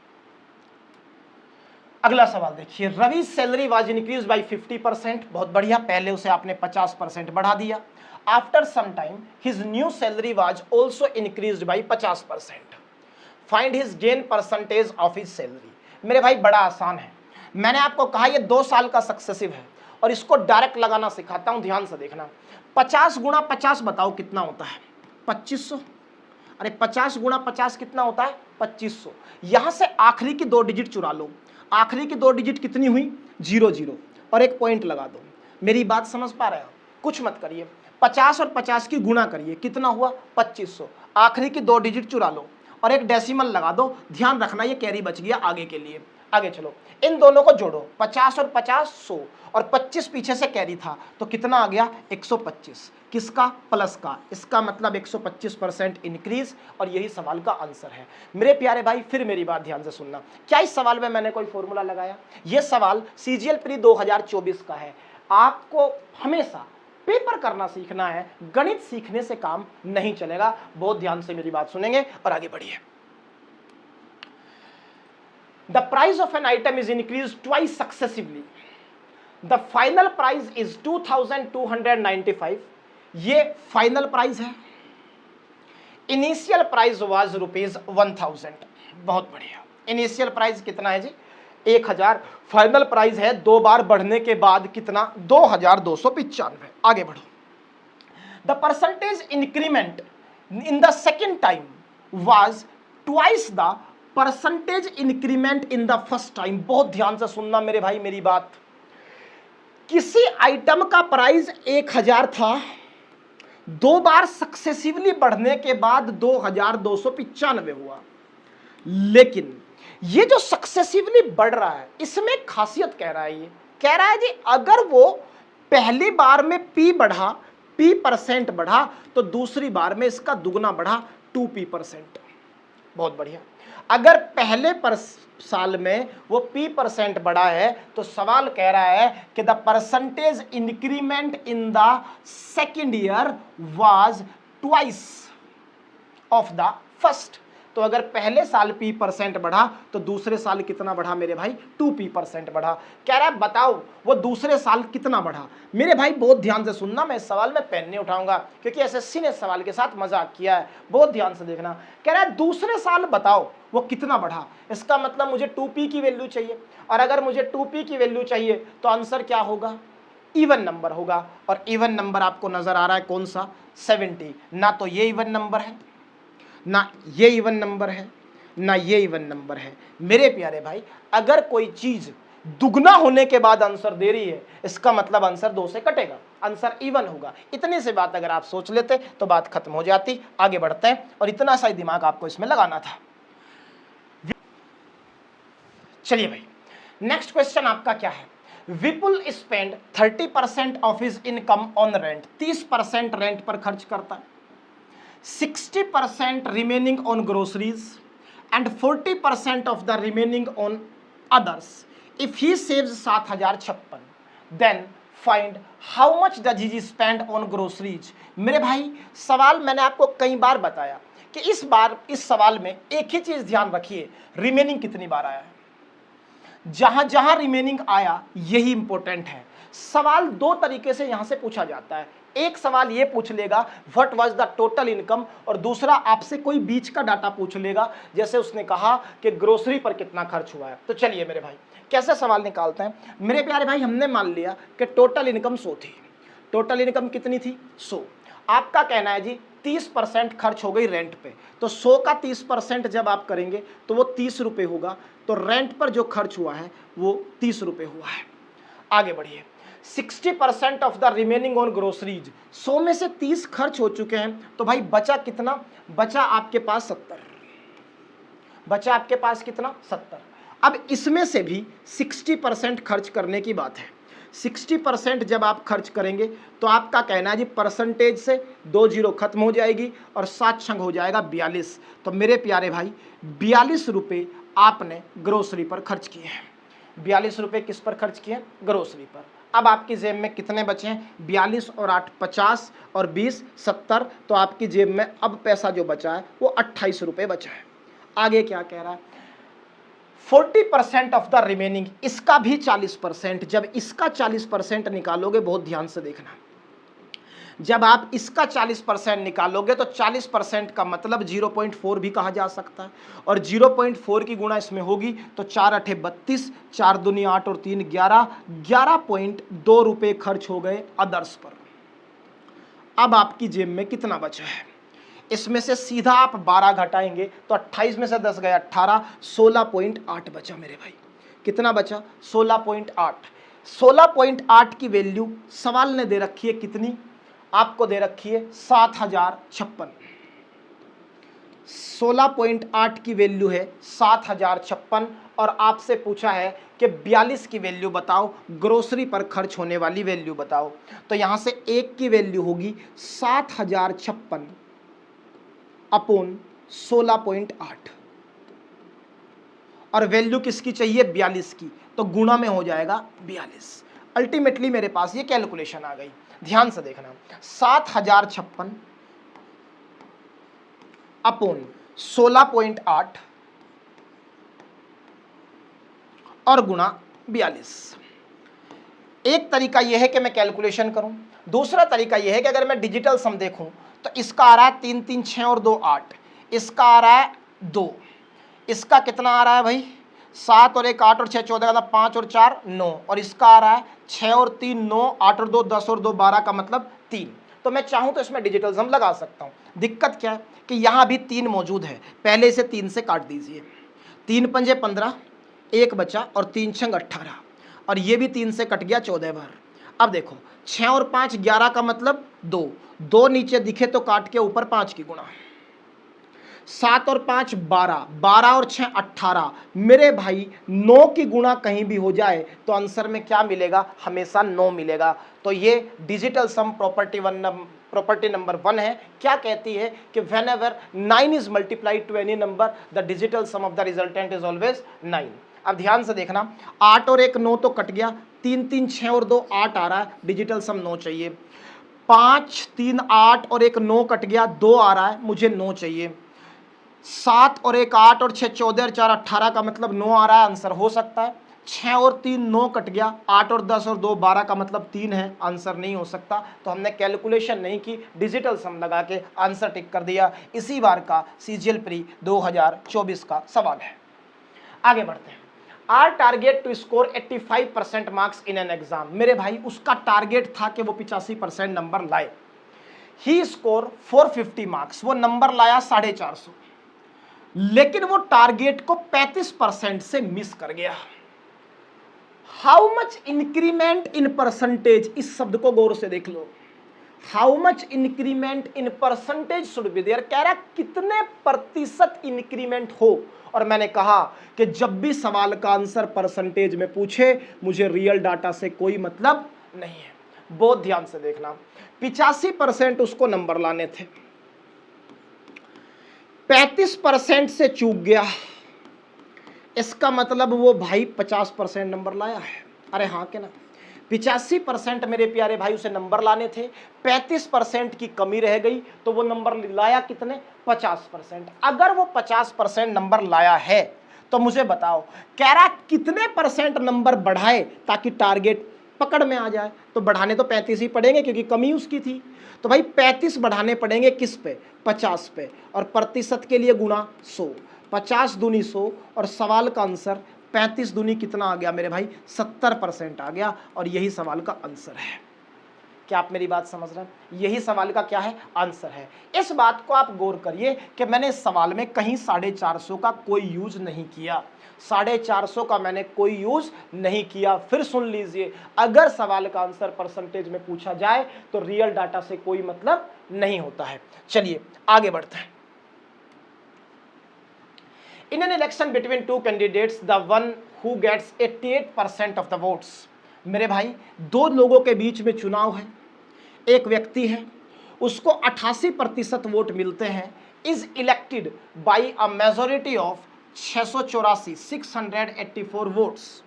अगला सवाल देखिए, Ravi salary was increase by 50%, बहुत बढ़िया, पहले उसे आपने 50% बढ़ा दिया। After some time his new salary was also increase by 50%, find his gain percentage of his salary. मेरे भाई बड़ा आसान है, मैंने आपको कहा ये 2 साल का सक्सेसिव है और इसको डायरेक्ट लगाना सिखाता हूं, ध्यान से देखना। 50 गुणा 50 बताओ कितना होता है, 2500। अरे 50 गुणा 50 कितना होता है? 2500। यहां से आखिरी की 2 डिजिट चुरा लो। आखिरी की 2 डिजिट कितनी हुई? 00 और एक पॉइंट लगा दो। मेरी बात समझ पा रहे हो? कुछ मत करिए, 50 और 50 की गुणा करिए, कितना हुआ? 2500। आखिरी की 2 डिजिट चुरा लो और एक डेसिमल लगा दो। ध्यान रखना ये कैरी बच गया आगे के लिए। आगे चलो, इन दोनों को जोड़ो, 50 और 50 100 और 25 पीछे से कैरी था तो कितना आ गया? 125। किसका? प्लस का। इसका मतलब 125% इंक्रीज और यही सवाल का आंसर है। मेरे प्यारे भाई फिर मेरी बात ध्यान से सुनना। क्या इस सवाल में मैंने कोई फॉर्मूला लगाया? यह सवाल सीजीएल प्री 2024 का है। आपको हमेशा पेपर करना सीखना है, गणित सीखने से काम नहीं चलेगा। बहुत ध्यान से मेरी बात सुनेंगे और आगे बढ़िए। The price of an item is increased twice successively. The final price is 2295. ये फाइनल प्राइस है। Initial price was ₹1000। बहुत बढ़िया। इनिशियल प्राइस कितना है जी? 1000। फाइनल प्राइस है 2 बार बढ़ने के बाद कितना? 2295। आगे बढ़ो। The percentage increment in the second time was twice the percentage increment in the first time. बहुत ध्यान से सुनना मेरे भाई मेरी बात। किसी आइटम का प्राइस 1000 था, 2 बार सक्सेसिवली बढ़ने के बाद 2295 हुआ। लेकिन ये जो सक्सेसिवली बढ़ रहा है इसमें खासियत कह रहा है, ये कह रहा है जी अगर वो पहली बार में P बढ़ा, P% बढ़ा, तो दूसरी बार में इसका दुगना बढ़ा, 2P%। बहुत बढ़िया। अगर पहले साल में वो P% बढ़ा है तो सवाल कह रहा है कि the percentage increment in the second year was twice of the first. तो अगर पहले साल P% बढ़ा तो दूसरे साल कितना बढ़ा मेरे भाई? 2P% बढ़ा। कह रहा है बताओ वो दूसरे साल कितना बढ़ा। मेरे भाई बहुत ध्यान से सुनना, मैं इस सवाल में पेन नहीं उठाऊंगा क्योंकि एसएससी ने सवाल के साथ मजाक किया है। बहुत ध्यान से देखना। कह रहा है दूसरे साल बताओ वो कितना बढ़ा। इसका मतलब मुझे 2P की वैल्यू चाहिए और अगर मुझे 2P की वैल्यू चाहिए तो आंसर क्या होगा? इवन नंबर होगा। और इवन नंबर आपको नजर आ रहा है कौन सा? 70। ना तो ये इवन नंबर है, ना ये इवन नंबर है, ना ये इवन नंबर है। मेरे प्यारे भाई अगर कोई चीज दुगना होने के बाद आंसर दे रही है इसका मतलब आंसर 2 से कटेगा, आंसर इवन होगा। इतनी सी बात अगर आप सोच लेते तो बात खत्म हो जाती। आगे बढ़ते हैं और इतना सा ही दिमाग आपको इसमें लगाना था। चलिए भाई नेक्स्ट क्वेश्चन आपका क्या है? Vipul spend 30% of his income on rent. 30% rent पर खर्च करता है, 60% remaining on groceries and 40% of the remaining on others. If he saves 7056, then find how much does he spend on groceries. मेरे भाई सवाल मैंने आपको कई बार बताया कि इस बार इस सवाल में एक ही चीज ध्यान रखिए, रिमेनिंग कितनी बार आया है। जहां जहां रिमेनिंग आया यही इंपॉर्टेंट है। सवाल 2 तरीके से यहां से पूछा जाता है। एक सवाल ये पूछ लेगा what was the total income, और दूसरा आपसे कोई बीच का डाटा पूछ लेगा, जैसे उसने कहा कि ग्रोसरी पर कितना खर्च हुआ है। तो चलिए मेरे भाई कैसे सवाल निकालते हैं। मेरे प्यारे भाई हमने मान लिया कि टोटल इनकम 100 थी। टोटल इनकम कितनी थी? 100। आपका कहना है जी 30% खर्च हो गई रेंट पे, तो 100 का 30% जब आप करेंगे तो वो 30 रुपए होगा। तो रेंट पर जो खर्च हुआ है वो 30 रुपए हुआ है। आगे बढ़िए। 60% of the remaining on groceries. 100 में से 30 खर्च हो चुके हैं तो भाई बचा कितना? बचा आपके पास 70। बचा आपके पास कितना? 70। अब इसमें से भी 60% खर्च करने की बात है। 60% जब आप खर्च करेंगे तो आपका कहना है जी परसेंटेज से 2 जीरो खत्म हो जाएगी और 7 छंग हो जाएगा 42। तो मेरे प्यारे भाई 42 रुपये आपने ग्रोसरी पर खर्च किए हैं। 42 रुपये किस पर खर्च किए? ग्रोसरी पर। अब आपकी जेब में कितने बचे हैं? 42 और 8 50 और 20 70। तो आपकी जेब में अब पैसा जो बचा है वो 28 रुपये बचा है। आगे क्या कह रहा है? 40% ऑफ द रिमेनिंग, इसका भी 40%। जब इसका 40% निकालोगे, बहुत ध्यान से देखना, जब आप इसका 40% निकालोगे तो 40% का मतलब 0.4 भी कहा जा सकता है और 0.4 की गुणा इसमें होगी तो 4 अठे 32, 4 दूनी 8 और 3 11, 11.2 रुपये खर्च हो गए अदर्स पर। अब आपकी जेब में कितना बचा है? इसमें से सीधा आप 12 घटाएंगे तो 28 में से 10 गया 18, 16.8 बचा मेरे भाई। कितना बचा? 16.8। 16.8 की वैल्यू सवाल ने दे रखी है कितनी? आपको दे रखी है 7056। 16.8 की वैल्यू है 7056 और आपसे पूछा है कि 42 की वैल्यू बताओ, ग्रोसरी पर खर्च होने वाली वैल्यू बताओ। तो यहां से एक की वैल्यू होगी 7056 अपॉन 16.8 और वैल्यू किसकी चाहिए? 42 की, तो गुणा में हो जाएगा 42। अल्टीमेटली मेरे पास ये कैलकुलेशन आ गई। ध्यान से देखना, 7056 अपॉन 16.8 और गुणा 42। एक तरीका यह है कि मैं कैलकुलेशन करूं, दूसरा तरीका यह है कि अगर मैं डिजिटल सम देखूं तो इसका आ रहा है 3 3 6 और 2 8, इसका आ रहा है 2, इसका कितना आ रहा है भाई? 7 और 1 8 और 6 14 का 5 और 4 9 और इसका आ रहा है 6 और 3 9, 8 और 2 10 और 2 12 का मतलब 3। तो मैं चाहूं तो इसमें डिजिटल सम लगा सकता हूं। दिक्कत क्या है कि यहां भी 3 मौजूद है, पहले इसे 3 से काट दीजिए। 3 पंजे 15, एक बचा और 3 छंग 18 और ये भी 3 से कट गया 14 बार। अब देखो 6 और 5 11 का मतलब 2, 2 नीचे दिखे तो काट के ऊपर 5 की गुणा, 7 और 5 12, 12 और 6 18। मेरे भाई 9 की गुणा कहीं भी हो जाए तो आंसर में क्या मिलेगा? हमेशा 9 मिलेगा। तो ये डिजिटल सम प्रॉपर्टी नंबर 1 है। क्या कहती है कि whenever 9 is multiplied to any number the digital sum of the resultant is always 9। अब ध्यान से देखना, 8 और 1 9 तो कट गया, 3 3 6 और 2 8 आ रहा है, डिजिटल सम 9 चाहिए। 5 3 8 और 1 9 कट गया, 2 आ रहा है, मुझे 9 चाहिए। 7 और 1 8 और 6 14 और 4 18 का मतलब 9 आ रहा है, आंसर हो सकता है। 6 और 3 9 कट गया, 8 और 10 और 2 12 का मतलब 3 है, आंसर नहीं हो सकता। तो हमने कैलकुलेशन नहीं की, डिजिटल सम लगा के आंसर टिक कर दिया। इसी बार का सीजीएल प्री 2024 का सवाल है। आगे बढ़ते हैं। R target to score 85% marks in an exam. मेरे भाई उसका टारगेट था कि वो 85% नंबर लाए। ही स्कोर 450 मार्क्स, वो नंबर लाया 450, लेकिन वो टारगेट को 35% से मिस कर गया। How much increment in percentage, इस शब्द को गौर से देख लो। How much increment in percentage should be there, कह रहा कितने प्रतिशत इंक्रीमेंट हो। और मैंने कहा कि जब भी सवाल का आंसर परसेंटेज में पूछे, मुझे रियल डाटा से कोई मतलब नहीं है। बहुत ध्यान से देखना, 85% उसको नंबर लाने थे, 35% से चूक गया, इसका मतलब वो भाई 50% नंबर लाया है। अरे हाँ के ना, 85% मेरे प्यारे भाई उसे नंबर लाने थे, 35% की कमी रह गई, तो वो नंबर लाया कितने? 50%। अगर वो 50% नंबर लाया है तो मुझे बताओ, कह रहा कितने परसेंट नंबर बढ़ाए ताकि टारगेट पकड़ में आ जाए। तो बढ़ाने तो 35 ही पड़ेंगे क्योंकि कमी उसकी थी। तो भाई 35 बढ़ाने पड़ेंगे किस पे? 50 पे, और प्रतिशत के लिए गुणा 100, 50 दूनी 100 और सवाल का आंसर 35 दूनी कितना आ गया मेरे भाई? 70% आ गया। और यही सवाल का आंसर है। क्या आप मेरी बात समझ रहे हैं? यही सवाल का क्या है? आंसर है। इस बात को आप गौर करिए कि मैंने इस सवाल में कहीं 450 का कोई यूज नहीं किया, 450 का मैंने कोई यूज नहीं किया। फिर सुन लीजिए, अगर सवाल का आंसर परसेंटेज में पूछा जाए तो रियल डाटा से कोई मतलब नहीं होता है। चलिए आगे बढ़ते हैं। In an election between two candidates, the one who gets 88% of the votes, मेरे भाई दो लोगों के बीच में चुनाव है, एक व्यक्ति है उसको 88% वोट मिलते हैं, is elected by a majority of 684 votes.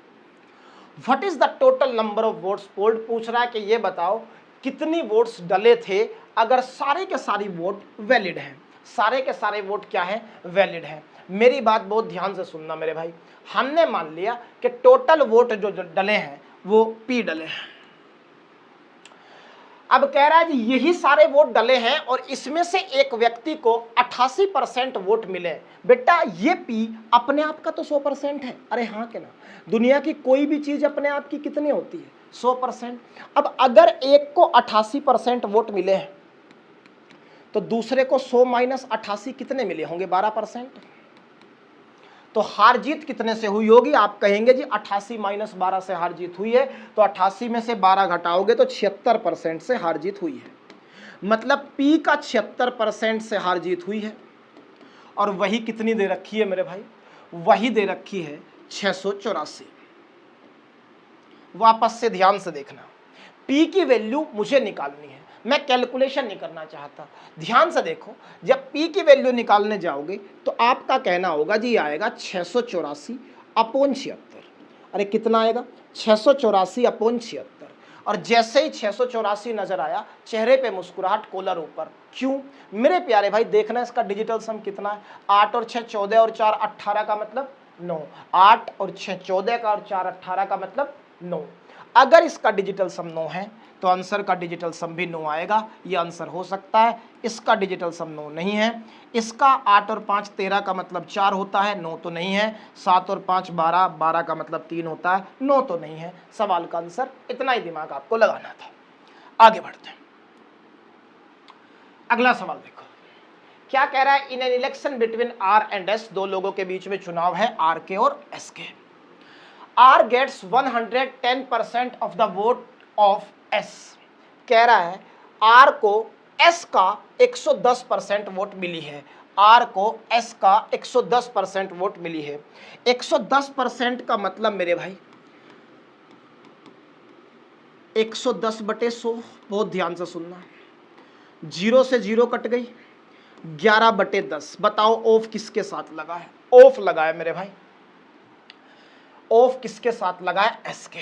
What is the total number of votes polled? पूछ रहा है कि ये बताओ कितनी वोट्स डले थे अगर सारे के सारी वोट वैलिड हैं। सारे के सारे वोट क्या है? वैलिड है। मेरी बात बहुत ध्यान से सुनना मेरे भाई, हमने मान लिया कि टोटल वोट जो डले हैं वो P डले हैं। अब कह रहा है जी यही सारे वोट डले हैं और इसमें से एक व्यक्ति को 88% वोट मिले। बेटा ये P अपने आप का तो 100% है। अरे हाँ के ना, दुनिया की कोई भी चीज अपने आप की कितनी होती है? 100%। अब अगर एक को 88% वोट मिले हैं तो दूसरे को 100 माइनस 88 कितने मिले होंगे? 12%। तो हार जीत कितने से हुई होगी? आप कहेंगे जी 88 माइनस 12 से हार जीत हुई है, तो 88 में से 12 घटाओगे तो 76% से हार जीत हुई है। मतलब P का 76% से हार जीत हुई है। और वही कितनी दे रखी है मेरे भाई? वही दे रखी है 684। वापस से ध्यान से देखना, P की वैल्यू मुझे निकालनी है, मैं कैलकुलेशन नहीं करना चाहता। ध्यान से देखो, जब P की वैल्यू निकालने जाओगे तो आपका कहना होगा जी आएगा 684/76। अरे कितना आएगा? 684/76। और जैसे ही 684 नजर आया, चेहरे पे मुस्कुराहट, कॉलर ऊपर। क्यों मेरे प्यारे भाई? देखना इसका डिजिटल सम कितना है। 8 और 6 14 और 4 18 का मतलब 9। 8 और 6 14 का और 4 18 का मतलब 9। अगर इसका डिजिटल सम 9 है तो आंसर का डिजिटल सम भी 9 आएगा। ये आंसर हो सकता है। इसका डिजिटल सम 9 नहीं है। इसका 8 और 5 13 का मतलब 4 होता है, 9 तो नहीं है। 7 और 5 12, 12 का मतलब 3 होता है, 9 तो नहीं है। सवाल का आंसर इतना ही दिमाग आपको लगाना था। आगे बढ़ते हैं, अगला सवाल देखो क्या कह रहा है। In an election between R and S, दो लोगों के बीच में चुनाव है, आर के और एस के। R gets 110% of the vote of S. कह रहा है आर को एस का 110% वोट मिली है। आर को एस का 110% वोट मिली है। 110% का मतलब मेरे भाई 110/100। बहुत ध्यान से सुनना, 0 से 0 कट गई, 11/10। बताओ ऑफ किसके साथ लगा है? ऑफ लगा है मेरे भाई। ऑफ किसके साथ लगा है? एस के।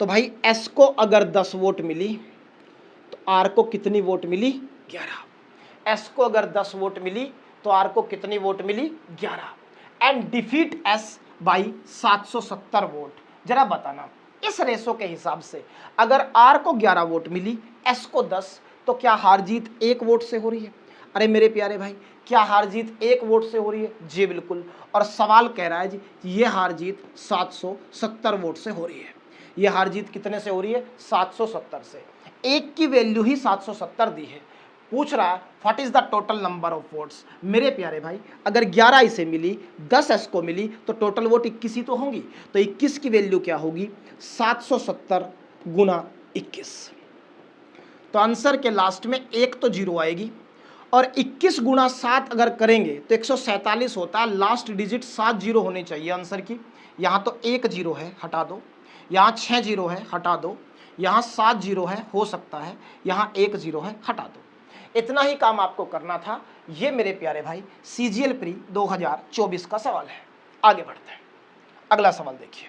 तो भाई एस को अगर 10 वोट मिली तो आर को कितनी वोट मिली? 11। एस को अगर 10 वोट मिली तो आर को कितनी वोट मिली? 11। And defeat S by 770 vote. जरा बताना, इस रेशो के हिसाब से अगर आर को 11 वोट मिली, एस को 10, तो क्या हार जीत 1 वोट से हो रही है? अरे मेरे प्यारे भाई, क्या हार जीत 1 वोट से हो रही है? जी बिल्कुल। और सवाल कह रहा है जी ये हार जीत 770 वोट से हो रही है। ये हार जीत कितने से हो रही है? 770 से। एक की वैल्यू ही 770 दी है। पूछ रहा है what is the total number of votes. मेरे प्यारे भाई, अगर 11 इसे मिली, 10 एस को मिली, तो टोटल वोट 21 ही तो होंगी। तो 21 की वैल्यू क्या होगी? 770 गुना 21। तो आंसर के लास्ट में एक तो जीरो आएगी, और 21 गुना 7 अगर करेंगे तो 147 होता है। लास्ट डिजिट 7 जीरो होनी चाहिए आंसर की। यहाँ तो 1 जीरो है, हटा दो। यहाँ 6 जीरो है, हटा दो। यहाँ 7 जीरो है, हो सकता है। यहाँ 1 जीरो है, हटा दो। इतना ही काम आपको करना था। ये मेरे प्यारे भाई सीजीएल प्री 2024 का सवाल है। आगे बढ़ते हैं, अगला सवाल देखिए।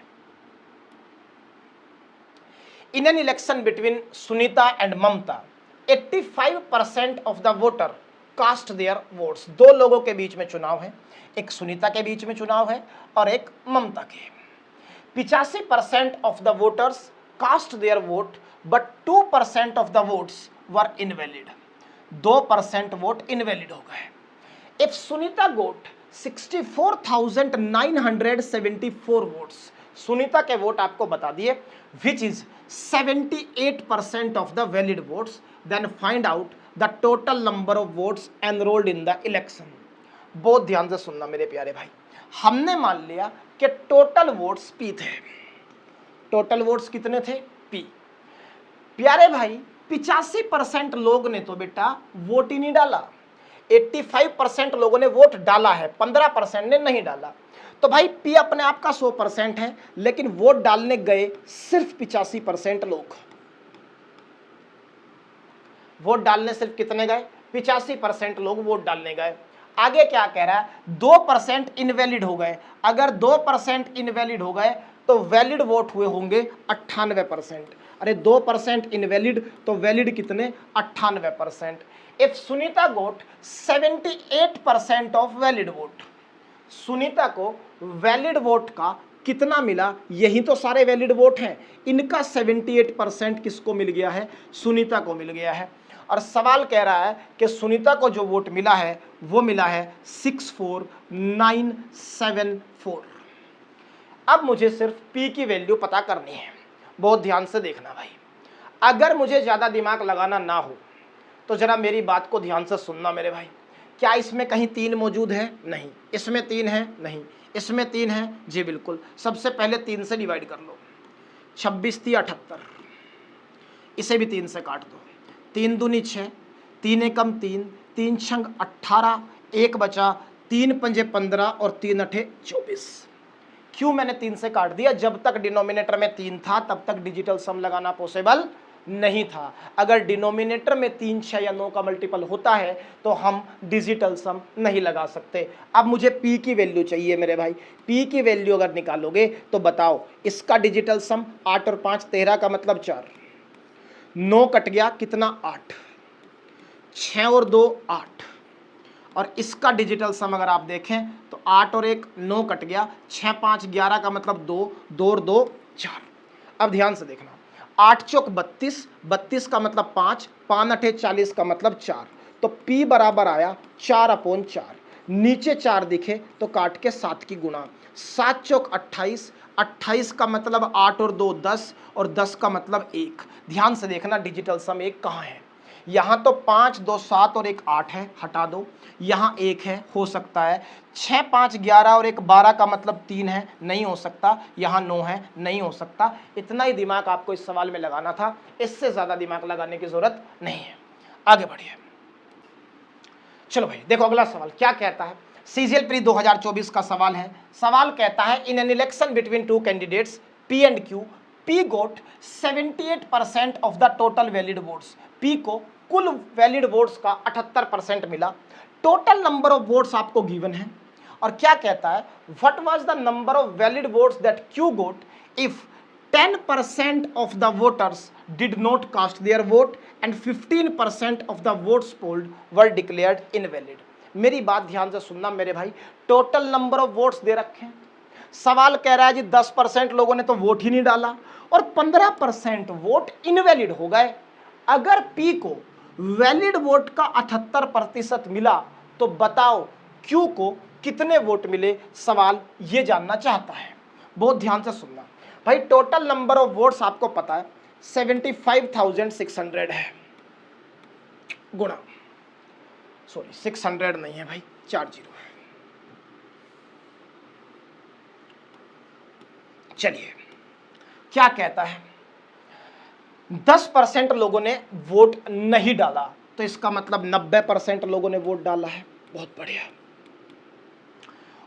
In an election between Sunita and Mamata, 85% of the voter cast their votes. दो लोगों के बीच में चुनाव है, एक सुनीता के बीच में चुनाव है और एक ममता के। 85% of the voters cast their vote but 2% of the votes were invalid. 2% vote invalid हो गए। If Sunita got 64,974 votes, Sunita के वोट आपको बता दिए, which is 78% of the valid votes, then find out the total number of votes enrolled in the election. बहुत ध्यान से सुनना मेरे प्यारे भाई, हमने मान लिया कि टोटल वोट्स पी थे। टोटल वोट्स कितने थे? पी। प्यारे भाई 85% लोग ने तो बेटा वोट ही नहीं डाला। 85% लोगों ने वोट डाला है, 15% ने नहीं डाला। तो भाई पी अपने आप का 100% है, लेकिन वोट डालने गए सिर्फ 85% लोग। वोट डालने सिर्फ कितने गए? 85% लोग वोट डालने गए। आगे क्या कह रहा है? 2% इनवैलिड हो गए। अगर 2% इनवैलिड हो गए तो वैलिड वोट हुए होंगे 98%। अरे 2% इनवैलिड तो वैलिड कितने? 98%। If Sunita got 78% of valid vote, Sunita को वैलिड वोट का कितना मिला? यही तो सारे वैलिड वोट हैं। इनका 78% किसको मिल गया है? सुनीता को मिल गया है। और सवाल कह रहा है कि सुनीता को जो वोट मिला है वो मिला है 64974। अब मुझे सिर्फ पी की वैल्यू पता करनी है। बहुत ध्यान से देखना भाई, अगर मुझे ज्यादा दिमाग लगाना ना हो तो जरा मेरी बात को ध्यान से सुनना मेरे भाई। क्या इसमें कहीं 3 मौजूद है? नहीं। इसमें 3 है? नहीं। इसमें 3 है? जी बिल्कुल। सबसे पहले 3 से डिवाइड कर लो, 26 × 78, इसे भी 3 से काट दो, 3 दूनी 6, 3 एकम 3, 3 छंग 18, 1 बचा, 3 पंजे 15 और 3 अठे 24। क्यों मैंने 3 से काट दिया? जब तक डिनोमिनेटर में 3 था तब तक डिजिटल सम लगाना पॉसिबल नहीं था। अगर डिनोमिनेटर में 3, 6 या 9 का मल्टीपल होता है तो हम डिजिटल सम नहीं लगा सकते। अब मुझे p की वैल्यू चाहिए मेरे भाई। p की वैल्यू अगर निकालोगे तो बताओ, इसका डिजिटल सम 8 और 5 13 का मतलब 4, 9 कट गया कितना 8, 6 और 2 8, और इसका डिजिटल सम अगर आप देखें तो 8 और 1 9 कट गया, 6 5 11 का मतलब 2, 2 और 2 4। अब ध्यान से देखना, 8 चौक 32, 32 का मतलब 5, 5 अठे 40 का मतलब 4, तो P बराबर आया 4/4। नीचे 4 दिखे तो काट के 7 की गुणा, 7 चौक 28, 28 का मतलब 8 और 2 10, और 10 का मतलब 1। ध्यान से देखना डिजिटल सम 1 कहाँ है। यहाँ तो 5 2 7 और 1 8 है, हटा दो। यहाँ 1 है, हो सकता है। 6 5 11 और 1 12 का मतलब 3 है, नहीं हो सकता। यहाँ 9 है, नहीं हो सकता। इतना ही दिमाग आपको इस सवाल में लगाना था, इससे ज़्यादा दिमाग लगाने की ज़रूरत नहीं है। आगे बढ़िए। चलो भाई देखो अगला सवाल क्या कहता है। सीजीएल प्री 2024 का सवाल है। सवाल कहता है in an election between 2 candidates P and Q, P got 78% of the total valid votes. P को कुल वैलिड वोट्स का 78% मिला। टोटल नंबर ऑफ वोट्स आपको गिवन है, और क्या कहता है what was the number of valid votes that Q got if 10% of the voters did not cast their vote and 15% of the votes polled were declared invalid। मेरी बात ध्यान से सुनना मेरे भाई। टोटल नंबर ऑफ वोट्स दे रखे हैं। सवाल कह रहा है जी 10% लोगों ने तो वोट ही नहीं डाला और 15% वोट इनवैलिड हो गए। अगर P को वैलिड वोट का 78% मिला तो बताओ Q को कितने वोट मिले। सवाल ये जानना चाहता है। बहुत ध्यान से सुनना भाई। टोटल नंबर ऑफ वोट्स आपको पता है 75,600 है, गुणा 600 नहीं है भाई, 4 जीरो है। चलिए क्या कहता है 10% लोगों ने वोट नहीं डाला, तो इसका मतलब 90% लोगों ने वोट डाला है। बहुत बढ़िया।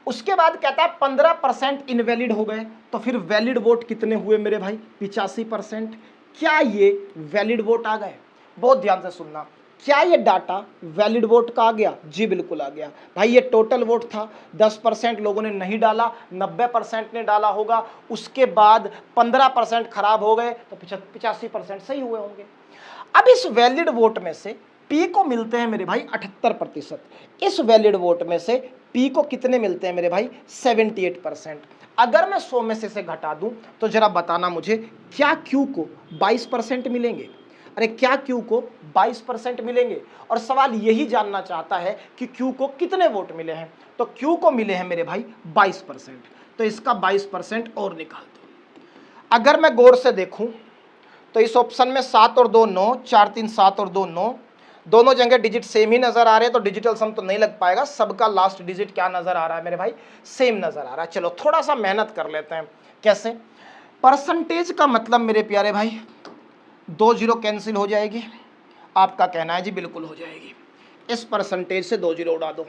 उसके बाद कहता है 15% इनवैलिड हो गए, तो फिर वैलिड वोट कितने हुए मेरे भाई 85%। क्या ये वैलिड वोट आ गए? बहुत ध्यान से सुनना। क्या ये डाटा वैलिड वोट का आ गया? जी बिल्कुल आ गया भाई। ये टोटल वोट था, 10% लोगों ने नहीं डाला, 90% ने डाला होगा, उसके बाद 15% खराब हो गए, तो 85% सही हुए होंगे। अब इस वैलिड वोट में से P को मिलते हैं मेरे भाई 78%। इस वैलिड वोट में से P को कितने मिलते हैं मेरे भाई 78%। अगर मैं 100 में से घटा दूं तो जरा बताना मुझे, क्या Q को 22% मिलेंगे? अरे क्या Q को 22% मिलेंगे? और सवाल यही जानना चाहता है कि Q को कितने वोट मिले हैं। तो Q को मिले हैं मेरे भाई 22%, तो इसका 22% और निकाल दो। अगर मैं गौर से देखूं तो इस ऑप्शन में 7 और 2 9, 4 3 7 और 2 9, दोनों जगह डिजिट सेम ही नजर आ रहे हैं, तो डिजिटल सम तो नहीं लग पाएगा। सबका लास्ट डिजिट क्या नजर आ रहा है मेरे भाई? सेम नजर आ रहा है। चलो थोड़ा सा मेहनत कर लेते हैं। कैसे? परसेंटेज का मतलब मेरे प्यारे भाई 2 जीरो कैंसिल हो जाएगी। आपका कहना है जी बिल्कुल हो जाएगी। इस परसेंटेज से 2 जीरो उड़ा दो,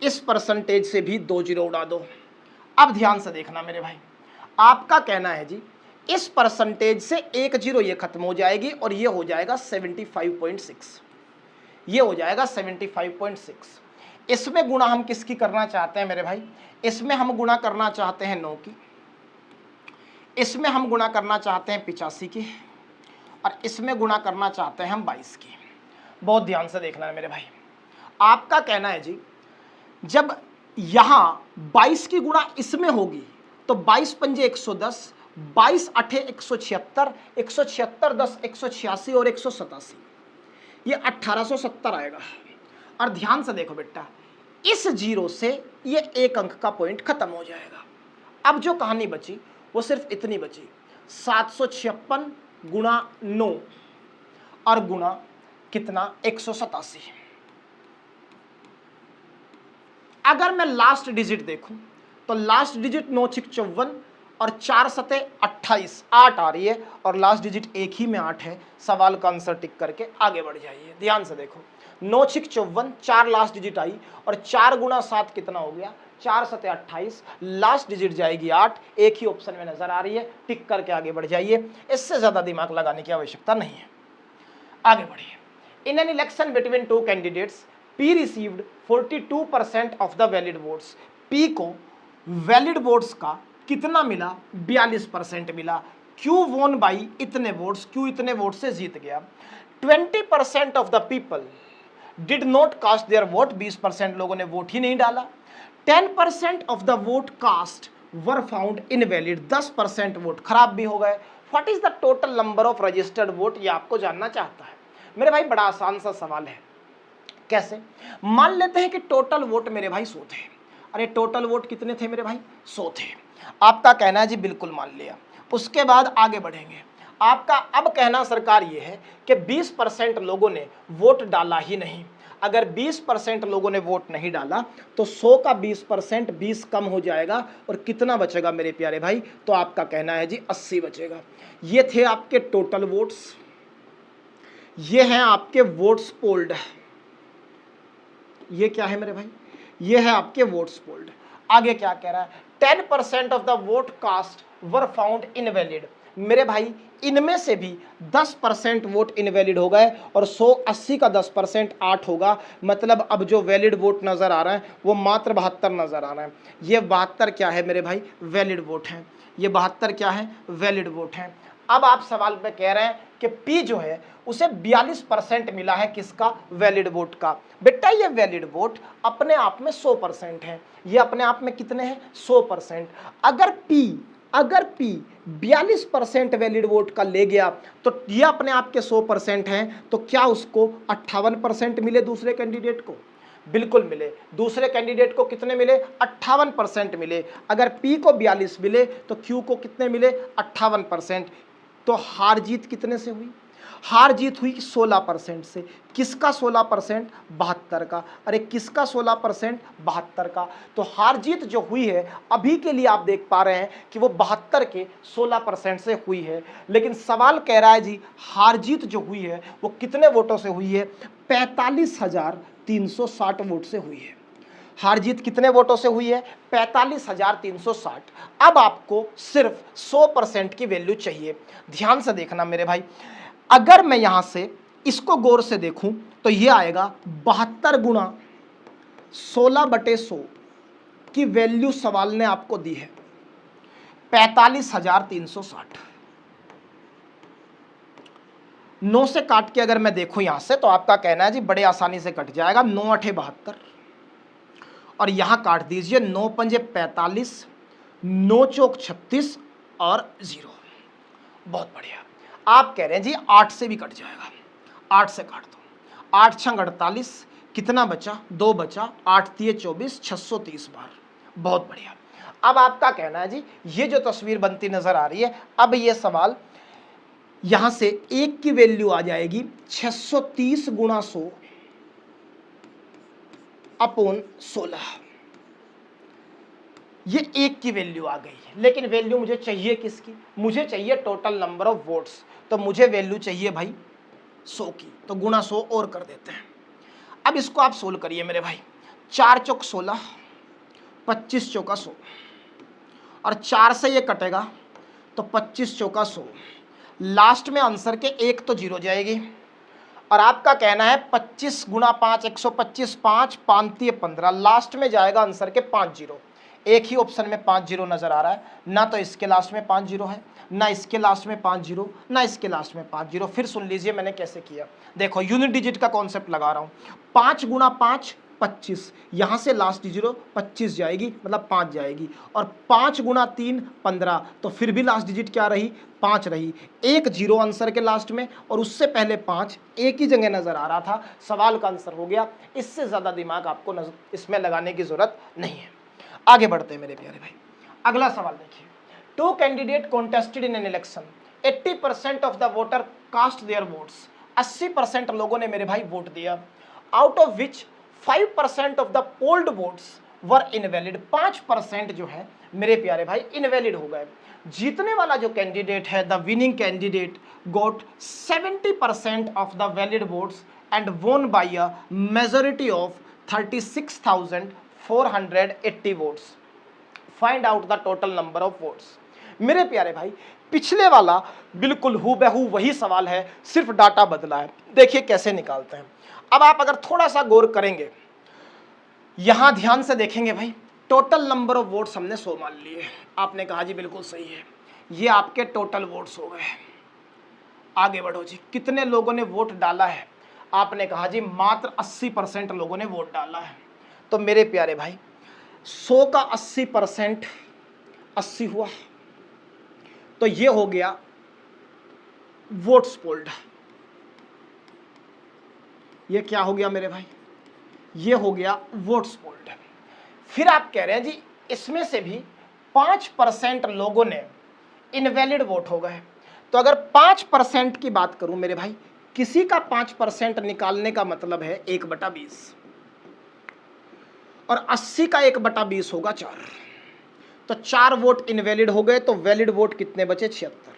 इस परसेंटेज से भी 2 जीरो उड़ा दो। अब ध्यान से देखना मेरे भाई, आपका कहना है जी इस परसेंटेज से 1 जीरो ये खत्म हो जाएगी और ये हो जाएगा 75.6। ये हो जाएगा 75.6। इसमें गुणा हम किसकी करना चाहते हैं मेरे भाई? इसमें हम गुणा करना चाहते हैं 9 की, इसमें हम गुणा करना चाहते हैं 85 की, और इसमें गुणा करना चाहते हैं हम 22 की। बहुत ध्यान से देखना है मेरे भाई। आपका कहना है जी जब यहां 22 की गुणा इसमें होगी तो 22 पंजे 110, 22 अठे 176, 176 10 186 और 187, ये 1870 आएगा। और ध्यान से देखो बेटा, इस जीरो से ये 1 अंक का पॉइंट खत्म हो जाएगा। अब जो कहानी बची वो सिर्फ इतनी बची, 756 गुणा 9 और गुणा कितना 187। अगर मैं लास्ट डिजिट देखूं तो लास्ट डिजिट 9 6 54 और 4 7 28, 8 आ रही है और लास्ट डिजिट एक ही में 8 है। सवाल का आंसर टिक करके आगे बढ़ जाइए। ध्यान से देखो, 9 6 54, 4 लास्ट डिजिट आई और 4 गुना 7 कितना हो गया, 4 7 28, लास्ट डिजिट जाएगी 8, एक ही ऑप्शन में नजर आ रही है, टिक करके आगे बढ़ जाइए। इससे ज्यादा दिमाग लगाने की आवश्यकता नहीं है, आगे बढ़िए। In an election between two candidates P received 42% of the valid votes. P को वैलिड वोट्स का कितना मिला, 42% मिला। Q वोन बाई इतने वोट्स, Q इतने वोट से जीत गया। 20% of the people did not cast their vote, 20% लोगों ने वोट ही नहीं डाला। 10% of the vote cast were found invalid, 10% vote खराब भी हो गए। What is the total number of registered vote, ये आपको जानना चाहता है मेरे भाई। बड़ा आसान सा सवाल है। कैसे? मान लेते हैं कि टोटल वोट मेरे भाई 100 थे। अरे टोटल वोट कितने थे मेरे भाई, 100 थे। आपका कहना है जी बिल्कुल मान लिया। उसके बाद आगे बढ़ेंगे। आपका अब कहना सरकार ये है कि 20% लोगों ने वोट डाला ही नहीं। अगर 20% लोगों ने वोट नहीं डाला तो 100 का 20%, 20 कम हो जाएगा और कितना बचेगा मेरे प्यारे भाई, तो आपका कहना है जी 80 बचेगा। ये थे आपके टोटल वोट्स, ये हैं आपके वोट्स पोल्ड। ये क्या है मेरे भाई, ये है आपके वोट्स पोल्ड। आगे क्या कह रहा है, 10% of the vote cast were found invalid. मेरे भाई इनमें से भी 10% वोट इनवैलिड हो गए और 180 का 10% 8 होगा। मतलब अब जो वैलिड वोट नजर आ रहा है वो मात्र 72 नजर आ रहा है। ये 72 क्या है मेरे भाई, वैलिड वोट है। ये 72 क्या है, वैलिड वोट है। अब आप सवाल पे कह रहे हैं कि P जो है उसे 42% मिला है, किसका, वैलिड वोट का। बेटा ये वैलिड वोट अपने आप में 100% है। ये अपने आप में कितने हैं, 100%। अगर P 42% वैलिड वोट का ले गया तो ये अपने आप के 100% हैं, तो क्या उसको 58% मिले दूसरे कैंडिडेट को? बिल्कुल मिले। दूसरे कैंडिडेट को कितने मिले, 58% मिले। अगर P को 42 मिले तो Q को कितने मिले, 58%। तो हार जीत कितने से हुई, हार जीत हुई 16% से। किसका 16%, 72 का। अरे किसका 16%, 72 का। तो हार जीत जो हुई है अभी के लिए आप देख पा रहे हैं कि वो 72 के 16% से हुई है। लेकिन सवाल कह रहा है जी हार जीत जो हुई है वो कितने वोटों से हुई है, 45,360 वोट से हुई है। हार जीत कितने वोटों से हुई है, 45,360। अब आपको सिर्फ 100% की वैल्यू चाहिए। ध्यान से देखना मेरे भाई, अगर मैं यहां से इसको गौर से देखूं तो ये आएगा 72 गुणा 16/100 की वैल्यू सवाल ने आपको दी है 45,360। 9 से काट के अगर मैं देखूं यहां से तो आपका कहना है जी बड़े आसानी से कट जाएगा, 9 8 72 और यहां काट दीजिए, 9 पंजे 45, 9 चौक 36 और 0। बहुत बढ़िया। आप कह रहे हैं जी 8 से भी कट जाएगा, 8 से काट दो। 8 छंग 48, कितना बचा, 2 बचा, 8 तिये 24, 630 बार। बहुत बढ़िया। अब आपका कहना है जी ये जो तस्वीर बनती नजर आ रही है, अब ये सवाल यहां से एक की वैल्यू आ जाएगी 630 गुणा 100 अपॉन 16। ये एक की वैल्यू आ गई है, लेकिन वैल्यू मुझे चाहिए किसकी, मुझे चाहिए टोटल नंबर ऑफ वोट्स। तो मुझे वैल्यू चाहिए भाई 100 की, तो गुणा 100 और कर देते हैं। अब इसको आप सोल्व करिए मेरे भाई। 4 चौक 16, 25 चौका 100 और 4 से ये कटेगा तो 25 चौका 100। लास्ट में आंसर के एक तो 0 जाएगी और आपका कहना है 25 गुणा 5 125, 5 5 तिये 15, लास्ट में जाएगा आंसर के 5 0। एक ही ऑप्शन में 5 0 नजर आ रहा है, ना तो इसके लास्ट में 5 0 है, ना इसके लास्ट में 5 0, ना इसके लास्ट में 5 0। फिर सुन लीजिए मैंने कैसे किया। देखो यूनिट डिजिट का कॉन्सेप्ट लगा रहा हूं। 5 गुणा 5 25, यहां से लास्ट 0 25 जाएगी, मतलब 5 जाएगी, और 5 गुणा 3 15, तो फिर भी लास्ट डिजिट क्या रही, 5 रही। एक 0 आंसर के लास्ट में और उससे पहले 5 एक ही जगह नजर आ रहा था, सवाल का आंसर हो गया। इससे ज्यादा दिमाग आपको इसमें लगाने की जरूरत नहीं है। आगे बढ़ते हैं मेरे प्यारे भाई। अगला सवाल देखिए। 2 candidate contested in an election, 80% of the voter cast their votes. 80% लोगों ने मेरे भाई वोट दिया, out of which 5% of the polled votes were invalid. 5% जो है मेरे प्यारे भाई इनवैलिड हो गए। जीतने वाला जो कैंडिडेट है, the winning candidate got 70% of the valid votes and won by a majority of 36,480 votes. Find out the total number of votes. मेरे प्यारे भाई पिछले वाला बिल्कुल हूबहू वही सवाल है, सिर्फ डाटा बदला है। देखिए कैसे निकालते हैं। अब आप अगर थोड़ा सा गौर करेंगे, यहां ध्यान से देखेंगे भाई, टोटल नंबर ऑफ वोट्स हमने 100 मान लिए। आपने कहा जी बिल्कुल सही है, ये आपके टोटल वोट्स हो गए। आगे बढ़ो जी, कितने लोगों ने वोट डाला है? आपने कहा जी मात्र 80% लोगों ने वोट डाला है। तो मेरे प्यारे भाई 100 का 80% 80 हुआ, तो ये हो गया वोट्स पोल्ड। ये क्या हो गया मेरे भाई? ये हो गया वोट्स पोल्ड। फिर आप कह रहे हैं जी इसमें से भी 5% लोगों ने इनवैलिड वोट हो गए। तो अगर 5% की बात करूं मेरे भाई, किसी का 5% निकालने का मतलब है 1/20, और 80 का 1/20 होगा 4। तो 4 वोट इनवैलिड हो गए, तो वैलिड वोट कितने बचे? 76।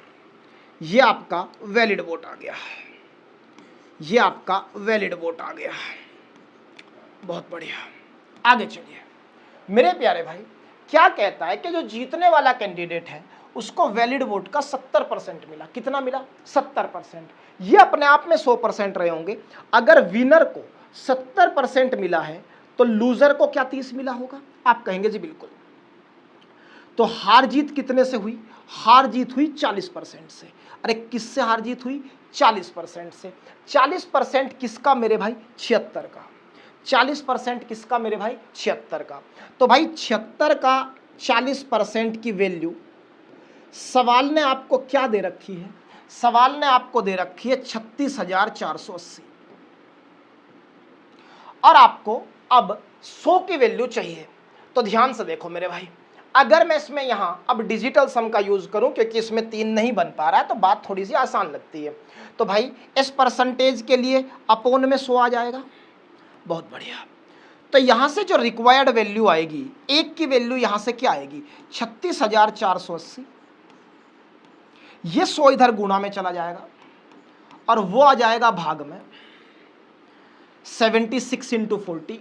ये आपका वैलिड वोट आ गया, ये आपका वैलिड वोट आ गया। बहुत बढ़िया, आगे चलिए। मेरे प्यारे भाई क्या कहता है कि जो जीतने वाला कैंडिडेट है उसको वैलिड वोट का 70% मिला। कितना मिला? 70%। ये अपने आप में 100% रहे होंगे। अगर विनर को 70% मिला है तो लूजर को क्या 30 मिला होगा? आप कहेंगे जी बिल्कुल। तो हार जीत कितने से हुई? हार जीत हुई 40% से। अरे किससे हार जीत हुई? 40% से। 40% किसका मेरे भाई? 76 का। 40% किसका मेरे भाई? 76 का। तो भाई 76 का 40% की वैल्यू सवाल ने आपको क्या दे रखी है? सवाल ने आपको दे रखी है 36,480, और आपको अब 100 की वैल्यू चाहिए। तो ध्यान से देखो मेरे भाई, अगर मैं इसमें यहां अब डिजिटल सम का यूज करूं, क्योंकि इसमें 3 नहीं बन पा रहा है तो बात थोड़ी सी आसान लगती है। तो भाई इस परसेंटेज के लिए अपोन में 100 आ जाएगा। बहुत बढ़िया। तो यहां से जो रिक्वायर्ड वैल्यू आएगी, एक की वैल्यू यहां से क्या आएगी? 36,480। ये 100 इधर गुणा में चला जाएगा और वो आ जाएगा भाग में 76 इंटू 40।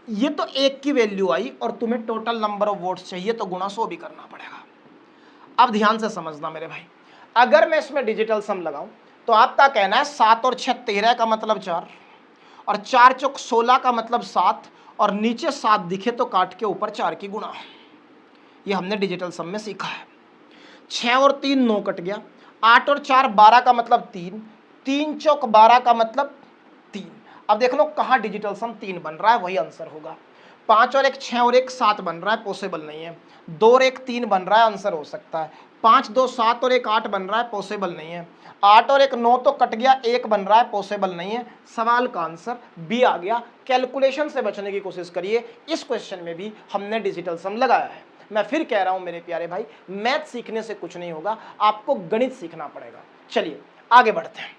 ये तो एक की वैल्यू आई और तुम्हें टोटल नंबर ऑफ वोट्स चाहिए तो गुणा 100 भी करना पड़ेगा। अब ध्यान से समझना मेरे भाई, अगर मैं इसमें डिजिटल सम लगाऊं तो आपका कहना है 7 और 6 13 का मतलब 4, और 4 चौक 16 का मतलब 7, और नीचे 7 दिखे तो काट के ऊपर 4 की गुणा। ये हमने डिजिटल सम में सीखा है। 6 और 3 9 कट गया, 8 और 4 12 का मतलब 3, 3 चौक 12 का मतलब 3। अब देख लो कहाँ डिजिटल सम 3 बन रहा है, वही आंसर होगा। 5 और 1 6 और 1 7 बन रहा है, पॉसिबल नहीं है। 2 और 1 3 बन रहा है, आंसर हो सकता है। 5 2 7 और 1 8 बन रहा है, पॉसिबल नहीं है। 8 और 1 9 तो कट गया, 1 बन रहा है, पॉसिबल नहीं है। सवाल का आंसर बी आ गया। कैलकुलेशन से बचने की कोशिश करिए, इस क्वेश्चन में भी हमने डिजिटल सम लगाया है। मैं फिर कह रहा हूं मेरे प्यारे भाई, मैथ सीखने से कुछ नहीं होगा, आपको गणित सीखना पड़ेगा। चलिए आगे बढ़ते हैं।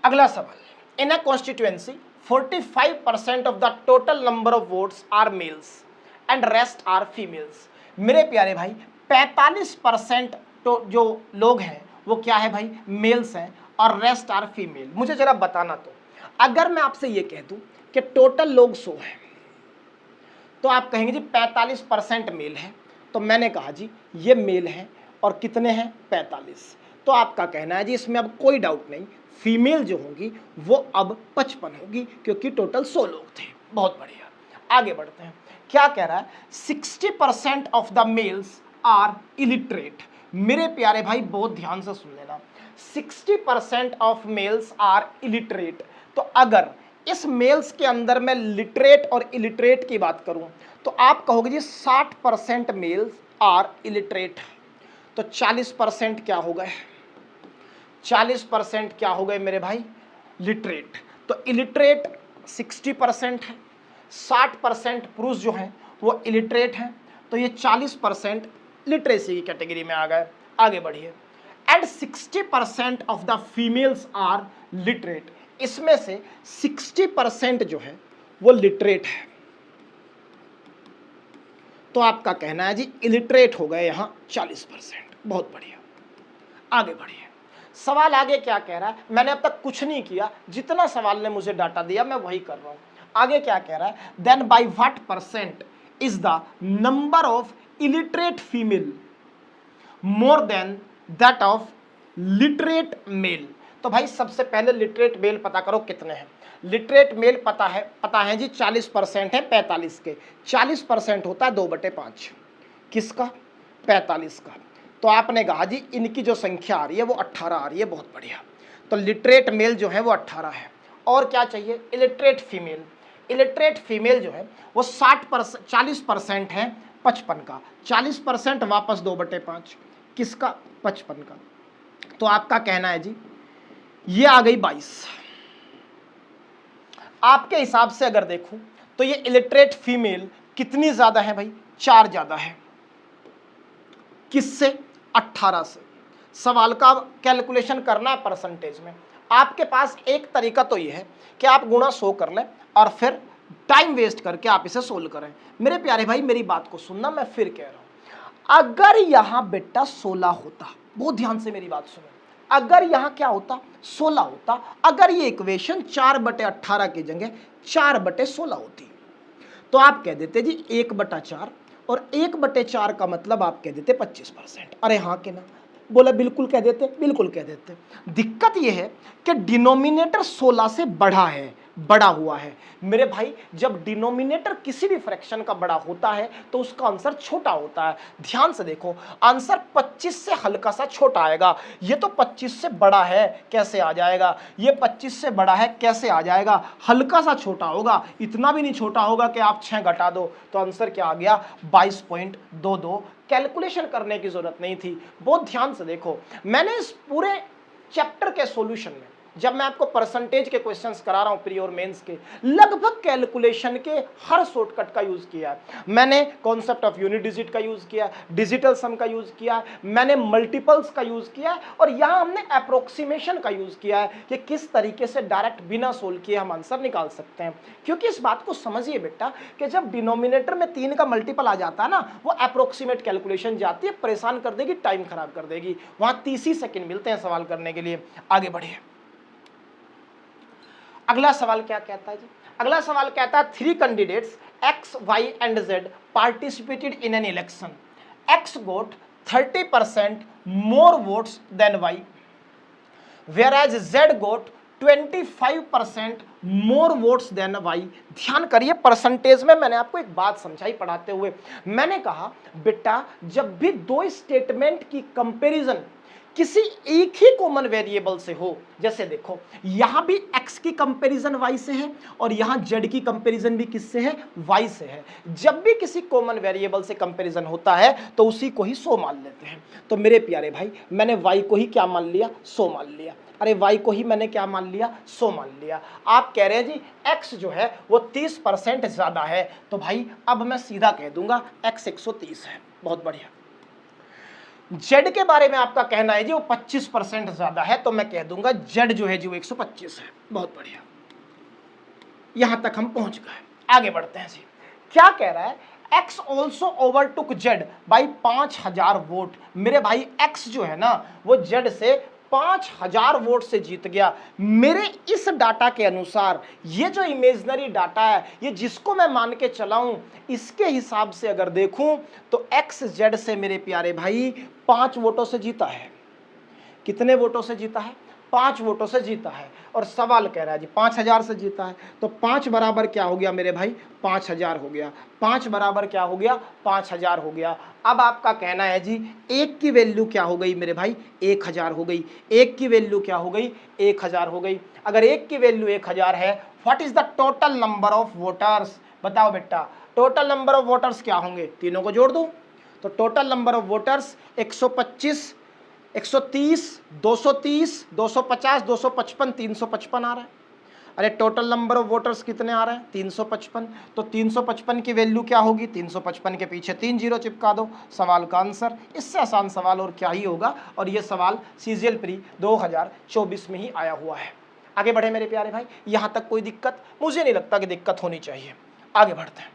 अगला सवाल, in a constituency 45% of the total number of votes are males and rest are females. मेरे प्यारे भाई 45% तो जो लोग हैं वो क्या है भाई? मेल्स हैं, और रेस्ट आर फीमेल। मुझे जरा बताना, तो अगर मैं आपसे ये कह दूं कि टोटल लोग 100 हैं तो आप कहेंगे जी 45% मेल है। तो मैंने कहा जी ये मेल है, और कितने हैं? 45। तो आपका कहना है जी इसमें अब कोई डाउट नहीं, फीमेल जो होंगी वो अब 55 होगी, क्योंकि टोटल 100 लोग थे। बहुत बढ़िया, आगे बढ़ते हैं। क्या कह रहा है? 60% of the males are illiterate. मेरे प्यारे भाई बहुत ध्यान से सुन लेना, 60% ऑफ मेल्स आर इलिटरेट। तो अगर इस मेल्स के अंदर मैं लिटरेट और इलिटरेट की बात करूं तो आप कहोगे जी 60% मेल्स आर इलिटरेट। तो 40% क्या हो गए? 40% क्या हो गए मेरे भाई? लिटरेट। तो इलिटरेट 60% है, 60% पुरुष जो हैं वो इलिटरेट हैं, तो ये 40% लिटरेसी की कैटेगरी में आ गए। आगे बढ़िए। And 60% of the females are literate. इसमें से 60% जो है वो लिटरेट है। तो आपका कहना है जी इलिटरेट हो गए यहां 40%। बहुत बढ़िया, आगे बढ़िए। सवाल आगे क्या कह रहा है, मैंने अब तक कुछ नहीं किया, जितना सवाल ने मुझे डाटा दिया मैं वही कर रहा हूं। आगे क्या कह रहा है, then by what percent is the number of illiterate female more than that of literate male. तो भाई सबसे पहले लिटरेट मेल पता करो कितने हैं। लिटरेट मेल पता है जी 40% है 45 के। 40% होता है 2/5 किसका, 45 का। तो आपने कहा जी इनकी जो संख्या आ रही है वो 18 आ रही है। बहुत बढ़िया। तो लिटरेट मेल जो है वो 18 है। और क्या चाहिए, इलिटरेट फीमेल। इलिटरेट फीमेल जो है वो 60% 40% है 55 का। 40% वापस 2/5 किसका, 55 का। तो आपका कहना है जी ये आ गई 22। आपके हिसाब से अगर देखूं तो ये इलिटरेट फीमेल कितनी ज्यादा है भाई, 4 ज्यादा है। किससे, 18 से। सवाल का कैलकुलेशन करना है परसेंटेज में। आपके पास एक तरीका तो ये है कि आप गुणा 100 कर लें और फिर टाइम वेस्ट करके आप इसे सोल्व करें। मेरे प्यारे भाई मेरी बात को सुनना, मैं फिर कह रहा हूं, अगर यहां बेटा 16 होता, बहुत ध्यान से मेरी बात सुनो, अगर यहां क्या होता, 16 होता, अगर ये इक्वेशन 4/18 की जगह 4/16 होती तो आप कह देते जी 1/4 और 1/4 का मतलब आप कह देते 25%। अरे हाँ के ना, बोला बिल्कुल कह देते, बिल्कुल कह देते। दिक्कत यह है कि डिनोमिनेटर 16 से बड़ा हुआ है। मेरे भाई जब डिनोमिनेटर किसी भी फ्रैक्शन का बड़ा होता है तो उसका आंसर छोटा होता है। ध्यान से देखो, आंसर 25 से हल्का सा छोटा आएगा। ये तो 25 से बड़ा है, कैसे आ जाएगा, ये 25 से बड़ा है कैसे आ जाएगा, हल्का सा छोटा होगा, इतना भी नहीं छोटा होगा कि आप 6 घटा दो। तो आंसर क्या आ गया, 22.22। कैलकुलेशन करने की जरूरत नहीं थी। बहुत ध्यान से देखो, मैंने इस पूरे चैप्टर के सॉल्यूशन में जब मैं आपको परसेंटेज के क्वेश्चंस करा रहा हूं प्री और मेंस के, लगभग कैलकुलेशन के हर शॉर्टकट का यूज किया है। मैंने कॉन्सेप्ट ऑफ यूनिट डिजिट का यूज किया, डिजिटल सम का यूज किया, मैंने मल्टीपल्स का यूज किया और यहां हमने अप्रोक्सीमेशन का यूज किया है कि किस तरीके से डायरेक्ट बिना सोल्व किए हम आंसर निकाल सकते हैं। क्योंकि इस बात को समझिए बेटा कि जब डिनोमिनेटर में 3 का मल्टीपल आ जाता है ना, वो अप्रोक्सीमेट कैलकुलेशन जाती है, परेशान कर देगी, टाइम खराब कर देगी। वहां 30 ही सेकंड मिलते हैं सवाल करने के लिए। आगे बढ़िए, अगला सवाल क्या कहता है जी, अगला सवाल कहता है 3 candidates X, Y and Z participated in an election. X got 30% more votes than Y, whereas Z got 25% more votes than Y. ध्यान करिए, परसेंटेज में मैंने आपको एक बात समझाई पढ़ाते हुए। मैंने कहा बेटा जब भी दो स्टेटमेंट की कंपैरिजन किसी एक ही कॉमन वेरिएबल से हो, जैसे देखो यहां भी x की कंपैरिजन y से है और यहां z की कंपैरिजन भी किससे है, y से है। जब भी किसी कॉमन वेरिएबल से कंपैरिजन होता है तो उसी को ही 100 मान लेते हैं। तो मेरे प्यारे भाई मैंने y को ही क्या मान लिया, 100 मान लिया। अरे y को ही मैंने क्या मान लिया, 100 मान लिया। आप कह रहे हैं जी x जो है वो 30% ज्यादा है, तो भाई अब मैं सीधा कह दूंगा x 130 है। बहुत बढ़िया। जेड के बारे में आपका कहना है जी वो 25% ज्यादा है, तो मैं कह दूंगा जेड जो है जी वो 125 है। बहुत बढ़िया, यहां तक हम पहुंच गए। आगे बढ़ते हैं जी, क्या कह रहा है, x also overtook Z by 5000 vote. मेरे भाई एक्स जो है ना वो जेड से 5000 वोट से जीत गया। मेरे इस डाटा के अनुसार ये जो इमेजिनरी डाटा है, ये जिसको मैं मान के चला हूं, इसके हिसाब से अगर देखूं तो एक्स जेड से मेरे प्यारे भाई 5 वोटों से जीता है। कितने वोटों से जीता है, 5 वोटों से जीता है। और सवाल कह रहा है जी 5000 से जीता है, तो 5 बराबर क्या हो गया मेरे भाई, 5000 हो गया। 5 बराबर क्या हो गया, 5000 हो गया। अब आपका कहना है जी एक की वैल्यू क्या हो गई मेरे भाई, 1000 हो गई। एक की वैल्यू क्या हो गई, 1000 हो गई। अगर एक की वैल्यू 1000 है, what is the total number of voters, बताओ बेटा टोटल नंबर ऑफ वोटर्स क्या होंगे, तीनों को जोड़ दूं तो टोटल नंबर ऑफ वोटर्स 125, 130, 230, 250, 255, 355 आ रहा है। अरे टोटल नंबर ऑफ वोटर्स कितने आ रहे हैं 355, तो 355 की वैल्यू क्या होगी, 355 के पीछे 3 जीरो चिपका दो, सवाल का आंसर। इससे आसान सवाल और क्या ही होगा। और ये सवाल सीजीएल प्री 2024 में ही आया हुआ है। आगे बढ़े मेरे प्यारे भाई, यहां तक कोई दिक्कत मुझे नहीं लगता कि दिक्कत होनी चाहिए। आगे बढ़ते हैं,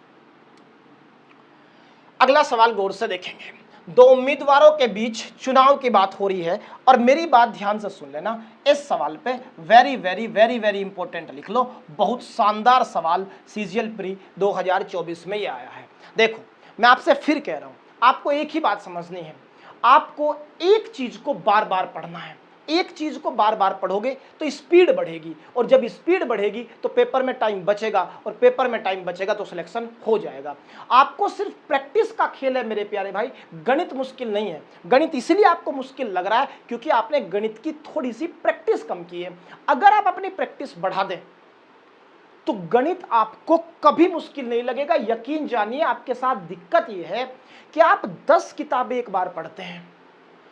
अगला सवाल गौर से देखेंगे। दो उम्मीदवारों के बीच चुनाव की बात हो रही है और मेरी बात ध्यान से सुन लेना। इस सवाल पे very very very very important लिख लो, बहुत शानदार सवाल सीजीएल प्री 2024 में ये आया है। देखो मैं आपसे फिर कह रहा हूं, आपको एक ही बात समझनी है, आपको एक चीज को बार बार पढ़ना है। एक चीज को बार बार पढ़ोगे तो स्पीड बढ़ेगी, और जब स्पीड बढ़ेगी तो पेपर में टाइम बचेगा, और पेपर में टाइम बचेगा तो सिलेक्शन हो जाएगा। आपको सिर्फ प्रैक्टिस का खेल है मेरे प्यारे भाई, गणित मुश्किल नहीं है। गणित इसलिए आपको मुश्किल लग रहा है क्योंकि आपने गणित की थोड़ी सी प्रैक्टिस कम की है। अगर आप अपनी प्रैक्टिस बढ़ा दें तो गणित आपको कभी मुश्किल नहीं लगेगा। यकीन जानिए, आपके साथ दिक्कत यह है कि आप 10 किताबें एक बार पढ़ते हैं,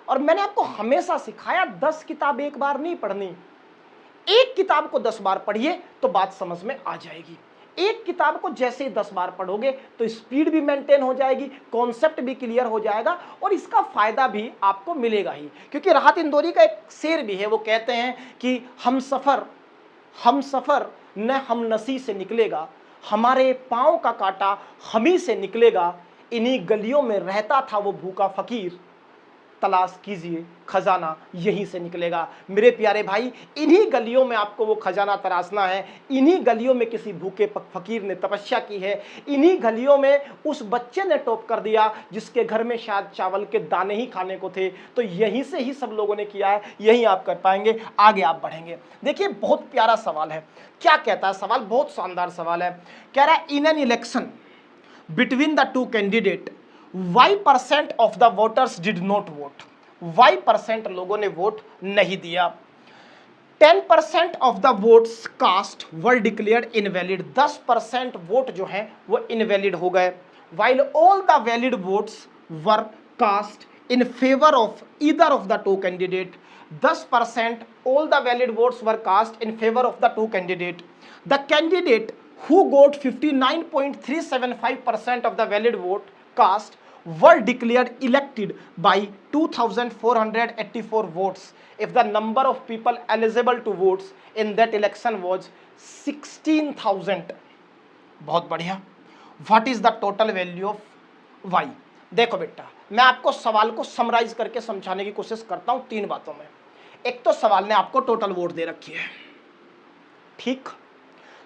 और मैंने आपको हमेशा सिखाया 10 किताब एक बार नहीं पढ़नी, एक किताब को 10 बार पढ़िए तो बात समझ में आ जाएगी। एक किताब को जैसे ही 10 बार पढ़ोगे तो स्पीड भी मेंटेन हो जाएगी, कॉन्सेप्ट भी क्लियर हो जाएगा, और इसका फायदा भी आपको मिलेगा ही। क्योंकि राहत इंदौरी का एक शेर भी है, वो कहते हैं कि हम सफर न हम नसी से निकलेगा, हमारे पांव का कांटा हम ही से निकलेगा, इन्हीं गलियों में रहता था वो भूखा फकीर, तलाश कीजिए खजाना यहीं से निकलेगा। मेरे प्यारे भाई, इन्हीं गलियों में आपको वो खजाना तराशना है। इन्हीं गलियों में किसी भूखे फकीर ने तपस्या की है। इन्हीं गलियों में उस बच्चे ने टॉप कर दिया जिसके घर में शायद चावल के दाने ही खाने को थे। तो यहीं से ही सब लोगों ने किया है, यहीं आप कर पाएंगे, आगे आप बढ़ेंगे। देखिए बहुत प्यारा सवाल है। क्या कहता है सवाल, बहुत शानदार सवाल है। कह रहा है in an election between the two candidate Y% of the voters did not vote. Y% लोगों ने वोट नहीं दिया। 10% of the votes cast were declared invalid. 10% vote जो हैं वो इनवैलिड हो गए। While all the valid votes were cast in favour of either of the two candidate. 10% all the valid votes were cast in favor of the two candidate. The candidate who got 59.375% of the valid vote cast were declared elected by 2,484 votes if the number of people eligible to votes in that election was 16,000. बहुत बढ़िया। What is the total value of Y? देखो बेटा, मैं आपको सवाल को summarise करके समझाने की कोशिश करता हूं 3 बातों में। एक तो सवाल ने आपको टोटल वोट दे रखी है, ठीक।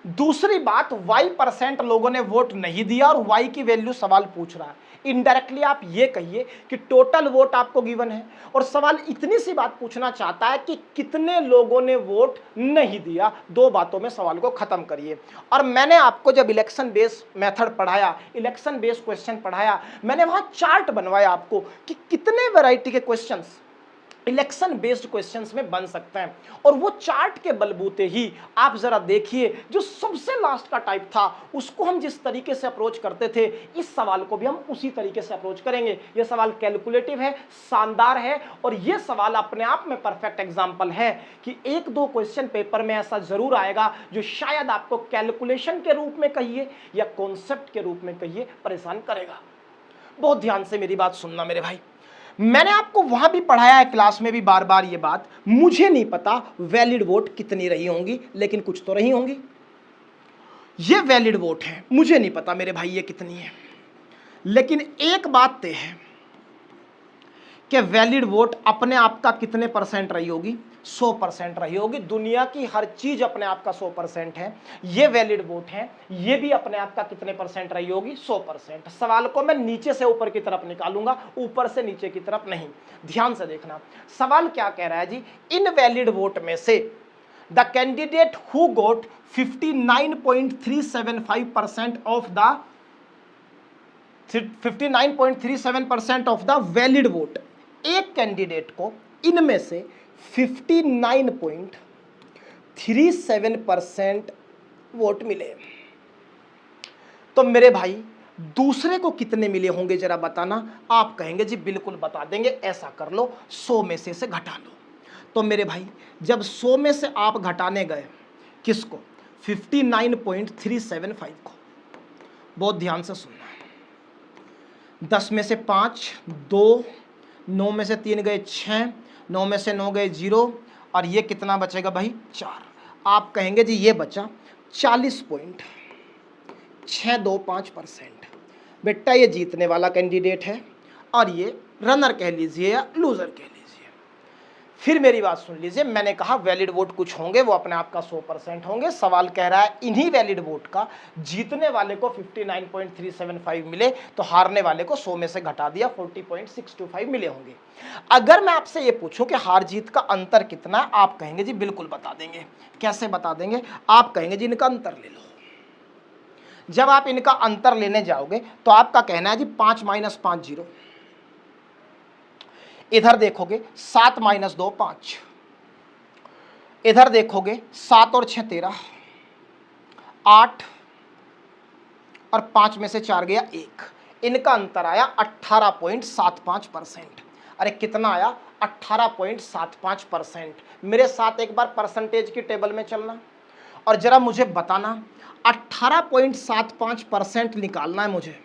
दूसरी बात, Y% लोगों ने वोट नहीं दिया और Y की वैल्यू सवाल पूछ रहा है। इनडायरेक्टली आप ये कहिए कि टोटल वोट आपको गिवन है, और सवाल इतनी सी बात पूछना चाहता है कि कितने लोगों ने वोट नहीं दिया। 2 बातों में सवाल को खत्म करिए। और मैंने आपको जब इलेक्शन बेस मेथड पढ़ाया, इलेक्शन बेस क्वेश्चन पढ़ाया, मैंने वहां चार्ट बनवाया आपको कि कितने वैरायटी के क्वेश्चंस इलेक्शन बेस्ड क्वेश्चंस में बन सकते हैं। और वो चार्ट के बलबूते ही आप जरा देखिए, जो सबसे लास्ट का टाइप था उसको हम जिस तरीके से अप्रोच करते थे, इस सवाल को भी हम उसी तरीके से अप्रोच करेंगे। ये सवाल कैलकुलेटिव है, शानदार है, और ये सवाल अपने आप में परफेक्ट एग्जाम्पल है कि 1-2 क्वेश्चन पेपर में ऐसा जरूर आएगा जो शायद आपको कैलकुलेशन के रूप में कहिए या कॉन्सेप्ट के रूप में कहिए परेशान करेगा। बहुत ध्यान से मेरी बात सुनना मेरे भाई। मैंने आपको वहां भी पढ़ाया है क्लास में भी बार बार ये बात, मुझे नहीं पता वैलिड वोट कितनी रही होंगी, लेकिन कुछ तो रही होंगी। ये वैलिड वोट है, मुझे नहीं पता मेरे भाई ये कितनी है, लेकिन एक बात तय है कि वैलिड वोट अपने आप का कितने % रही होगी, 100% रही होगी। दुनिया की हर चीज अपने आप का 100% है, ये वैलिड वोट है, ये भी अपने आप का कितने % रही होगी, 100%। सवाल को मैं नीचे से ऊपर की तरफ निकालूंगा, ऊपर से नीचे की तरफ नहीं। ध्यान से देखना सवाल क्या कह रहा है जी। इन वैलिड वोट में से the candidate who got 59.375% of the 59.37% of the valid vote, एक कैंडिडेट को इनमें से 59.37% वोट मिले। तो मेरे भाई दूसरे को कितने मिले होंगे जरा बताना। आप कहेंगे जी बिल्कुल बता देंगे, ऐसा कर लो 100 में से घटा लो। तो मेरे भाई जब 100 में से आप घटाने गए किसको, 59.375 को। बहुत ध्यान से सुनना। 10 में से 5, 2, 9 में से 3 गए 6, 9 में से 9 गए 0, और ये कितना बचेगा भाई 4। आप कहेंगे जी ये बचा 40.625%। बेटा ये जीतने वाला कैंडिडेट है और ये रनर कह लीजिए या लूजर कह लीजिए। फिर मेरी बात सुन लीजिए, मैंने कहा वैलिड वोट कुछ होंगे, वो अपने आप का 100% होंगे। सवाल कह रहा है इन्हीं वैलिड वोट का जीतने वाले को 59.375 मिले तो हारने वाले को 100 में से घटा दिया 40.625 मिले होंगे। अगर मैं आपसे ये पूछूं कि हार जीत का अंतर कितना है, आप कहेंगे जी बिल्कुल बता देंगे। कैसे बता देंगे? आप कहेंगे जी इनका अंतर ले लो। जब आप इनका अंतर लेने जाओगे तो आपका कहना है जी 5 - 5 0। इधर देखोगे 7 - 2 5। इधर देखोगे 7 और 6 13, 8 और 5 में से 4 गया 1। इनका अंतर आया 18.75%। अरे कितना आया? 18.75%। मेरे साथ एक बार परसेंटेज की टेबल में चलना और जरा मुझे बताना 18.75% निकालना है मुझे।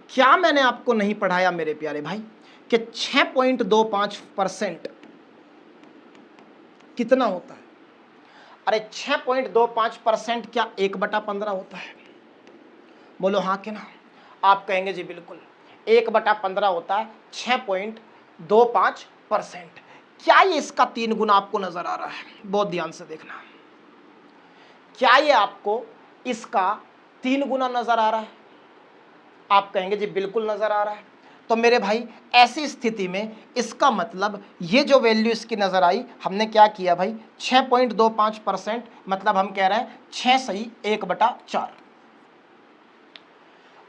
क्या मैंने आपको नहीं पढ़ाया मेरे प्यारे भाई कि 6.25% कितना होता है? अरे 6.25% क्या 1/15 होता है? बोलो हाँ कि ना। आप कहेंगे जी बिल्कुल 1/15 होता है 6.25%। क्या ये इसका 3 गुना आपको नजर आ रहा है? बहुत ध्यान से देखना। क्या ये आपको इसका 3 गुना नजर आ रहा है? आप कहेंगे जी बिल्कुल नजर आ रहा है। तो मेरे भाई ऐसी स्थिति में इसका मतलब ये जो वैल्यू इसकी नजर आई, हमने क्या किया भाई 6.25%, मतलब हम कह रहे हैं 6 सही 1/4।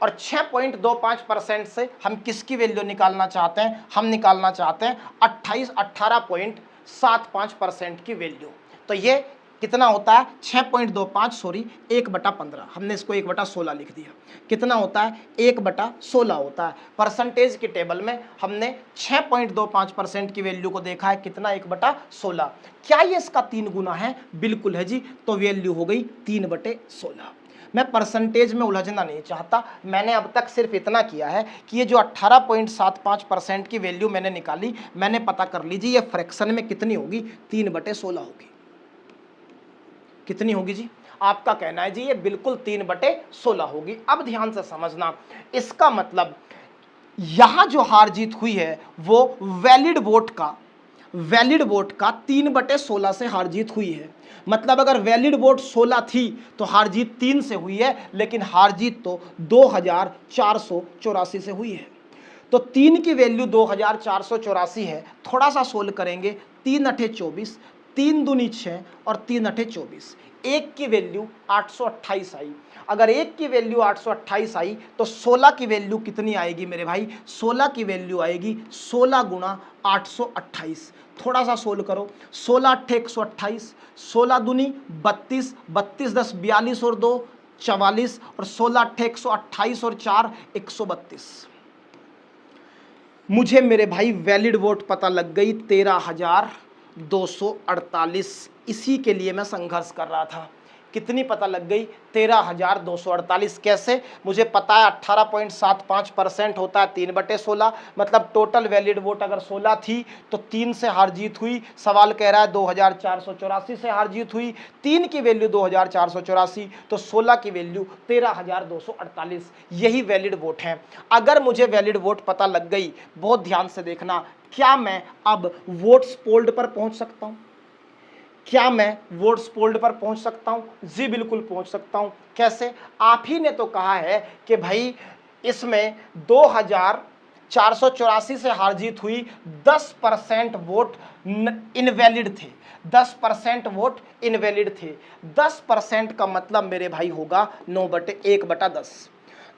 और 6.25% से हम किसकी वैल्यू निकालना चाहते हैं? हम निकालना चाहते हैं 18.75% की वैल्यू। तो ये कितना होता है? 6.25 सॉरी 1/15। हमने इसको 1/16 लिख दिया। कितना होता है? 1/16 होता है। परसेंटेज की टेबल में हमने 6.25% की वैल्यू को देखा है, कितना 1/16। क्या ये इसका 3 गुना है? बिल्कुल है जी। तो वैल्यू हो गई 3/16। मैं परसेंटेज में उलझना नहीं चाहता। मैंने अब तक सिर्फ इतना किया है कि ये जो 18.75% की वैल्यू मैंने निकाली, मैंने पता कर लीजिए ये फ्रैक्शन में कितनी होगी? 3/16 होगी। कितनी होगी जी? आपका कहना है जी ये बिल्कुल 3/16 होगी। अब ध्यान से समझना, इसका मतलब यहां जो हार जीत हुई है वो वैलिड वोट का 3/16 से हार जीत हुई है। मतलब अगर वैलिड वोट 16 थी तो हार जीत 3 से हुई है, लेकिन हार जीत तो 2484 से हुई है। तो 3 की वैल्यू 2484 है। थोड़ा सा सोल्व करेंगे, 3 × 24, 3 दूनी 6 और 3 × 24। 1 की वैल्यू 828 आई। अगर 1 की वैल्यू 828 आई तो 16 की वैल्यू कितनी आएगी मेरे भाई? 16 की वैल्यू आएगी 16 × 828। थोड़ा सा सोल्व करो, 16 × 8 = 128, 16 दूनी 32, 32 10 42 और 2 44, और 16 × 8 = 128 और 4 132। मुझे मेरे भाई वैलिड वोट पता लग गई 13,248। इसी के लिए मैं संघर्ष कर रहा था। कितनी पता लग गई? 13,248। कैसे? मुझे पता है 18.75% होता है 3/16। मतलब टोटल वैलिड वोट अगर 16 थी तो 3 से हार जीत हुई। सवाल कह रहा है 2484 से हार जीत हुई। 3 की वैल्यू 2484, तो 16 की वैल्यू 13,248। यही वैलिड वोट है। अगर मुझे वैलिड वोट पता लग गई, बहुत ध्यान से देखना, क्या मैं अब वोट्स पोल्ड पर पहुंच सकता हूं? क्या मैं वोट्स पोल्ड पर पहुंच सकता हूं? जी बिल्कुल पहुंच सकता हूं। कैसे? आप ही ने तो कहा है कि भाई इसमें 2484 से हार जीत हुई, 10% वोट इनवैलिड थे। 10% वोट इनवैलिड थे। 10% का मतलब मेरे भाई होगा 1/10।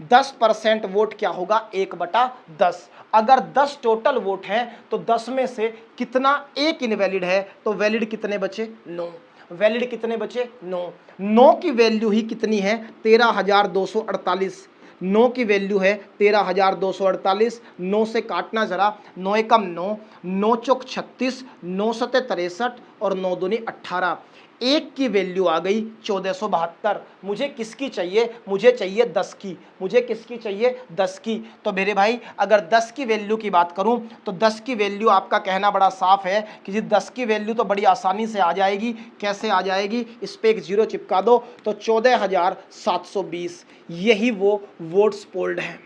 10% वोट क्या होगा? 1/10। अगर 10 टोटल वोट हैं तो 10 में से कितना एक इनवैलिड है, तो वैलिड कितने बचे? 9। वैलिड कितने बचे? 9। 9 की वैल्यू ही कितनी है? 13,248। 9 की वैल्यू है 13,248। 9 से काटना जरा, 9 एकम 9, 9 चौक 36, 9 सते 63 और 9 दूनी 18। एक की वैल्यू आ गई 1472। मुझे किसकी चाहिए? मुझे चाहिए 10 की। मुझे किसकी चाहिए? 10 की। तो मेरे भाई अगर 10 की वैल्यू की बात करूं तो 10 की वैल्यू आपका कहना बड़ा साफ है कि जी 10 की वैल्यू तो बड़ी आसानी से आ जाएगी। कैसे आ जाएगी? इस पे एक जीरो चिपका दो तो 14,720 यही वो वोट्स पोल्ड है।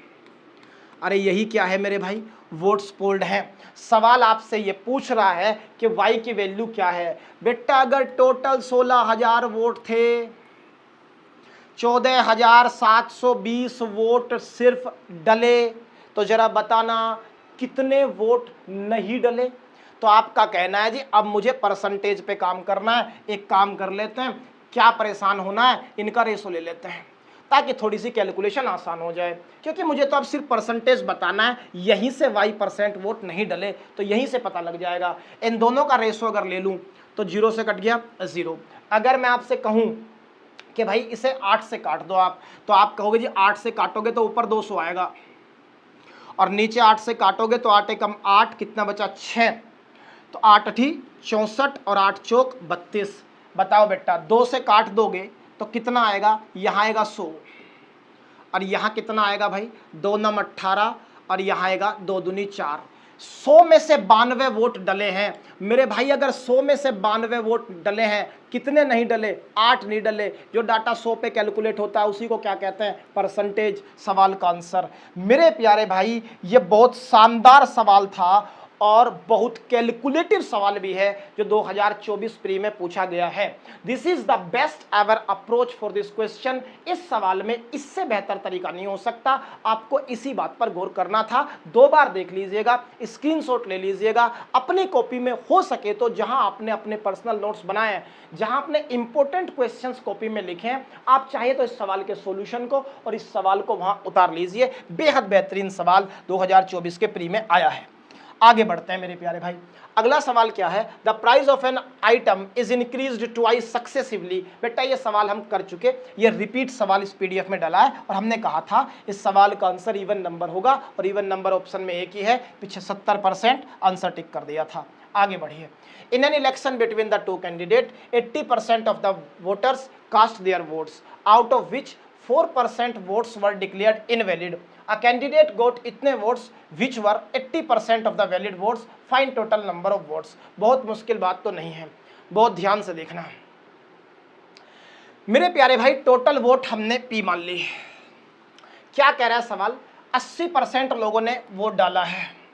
अरे यही क्या है मेरे भाई? वोट्स पोल्ड है। सवाल आपसे ये पूछ रहा है कि y की वैल्यू क्या है। बेटा अगर टोटल 16,000 वोट थे, 14,720 वोट सिर्फ डले, तो जरा बताना कितने वोट नहीं डले? तो आपका कहना है जी अब मुझे परसेंटेज पे काम करना है। एक काम कर लेते हैं, क्या परेशान होना है, इनका रेशो ले लेते हैं ताकि थोड़ी सी कैलकुलेशन आसान हो जाए, क्योंकि मुझे तो अब सिर्फ परसेंटेज बताना है। यहीं से y% वोट नहीं डले तो यहीं से पता लग जाएगा। इन दोनों का रेशो अगर ले लूं तो 0 से कट गया 0। अगर मैं आपसे कहूं कि भाई इसे 8 से काट दो आप, तो आप कहोगे जी 8 से काटोगे तो ऊपर 200 आएगा और नीचे 8 से काटोगे तो 8 एकम 8, कितना बचा? 6। तो 8 अठी 64 और 8 चौक 32। बताओ बेटा 2 से काट दोगे तो कितना आएगा? यहाँ आएगा 100 और यहाँ कितना आएगा भाई? 2 नम 18 और यहाँ आएगा 2 दूनी 4। 100 में से 92 वोट डले हैं मेरे भाई। अगर 100 में से 92 वोट डले हैं, कितने नहीं डले? 8 नहीं डले। जो डाटा 100 पे कैलकुलेट होता है उसी को क्या कहते हैं? परसेंटेज। सवाल का आंसर। मेरे प्यारे भाई ये बहुत शानदार सवाल था और बहुत कैलकुलेटिव सवाल भी है जो 2024 प्री में पूछा गया है। This is the best ever approach for this question. इस सवाल में इससे बेहतर तरीका नहीं हो सकता। आपको इसी बात पर गौर करना था। 2 बार देख लीजिएगा, स्क्रीनशॉट ले लीजिएगा अपनी कॉपी में, हो सके तो जहां आपने अपने पर्सनल नोट्स बनाए हैं, जहां आपने इंपॉर्टेंट क्वेश्चंस कॉपी में लिखे हैं, आप चाहे तो इस सवाल के सॉल्यूशन को और इस सवाल को वहां उतार लीजिए। बेहद बेहतरीन सवाल 2024 के प्री में आया है। आगे बढ़ते हैं मेरे प्यारे भाई। अगला सवाल क्या है? The price of an item is increased twice successively. बेटा ये सवाल हम कर चुके, ये रिपीट सवाल इस पीडीएफ में डाला है और हमने कहा था इस सवाल का आंसर इवन नंबर होगा और इवन नंबर ऑप्शन में एक ही है। पीछे 70% आंसर टिक कर दिया था। आगे बढ़िए। In an election between the two candidate 80% of the voters cast their votes, out of which 4% votes were declared invalid. A candidate got इतने votes which were 80% of the valid votes. Find total number of votes. बहुत मुश्किल बात तो नहीं है, बहुत ध्यान से देखना मेरे प्यारे भाई। टोटल वोट हमने P मान ली। क्या कह रहा है सवाल? 80% लोगों ने वोट डाला है।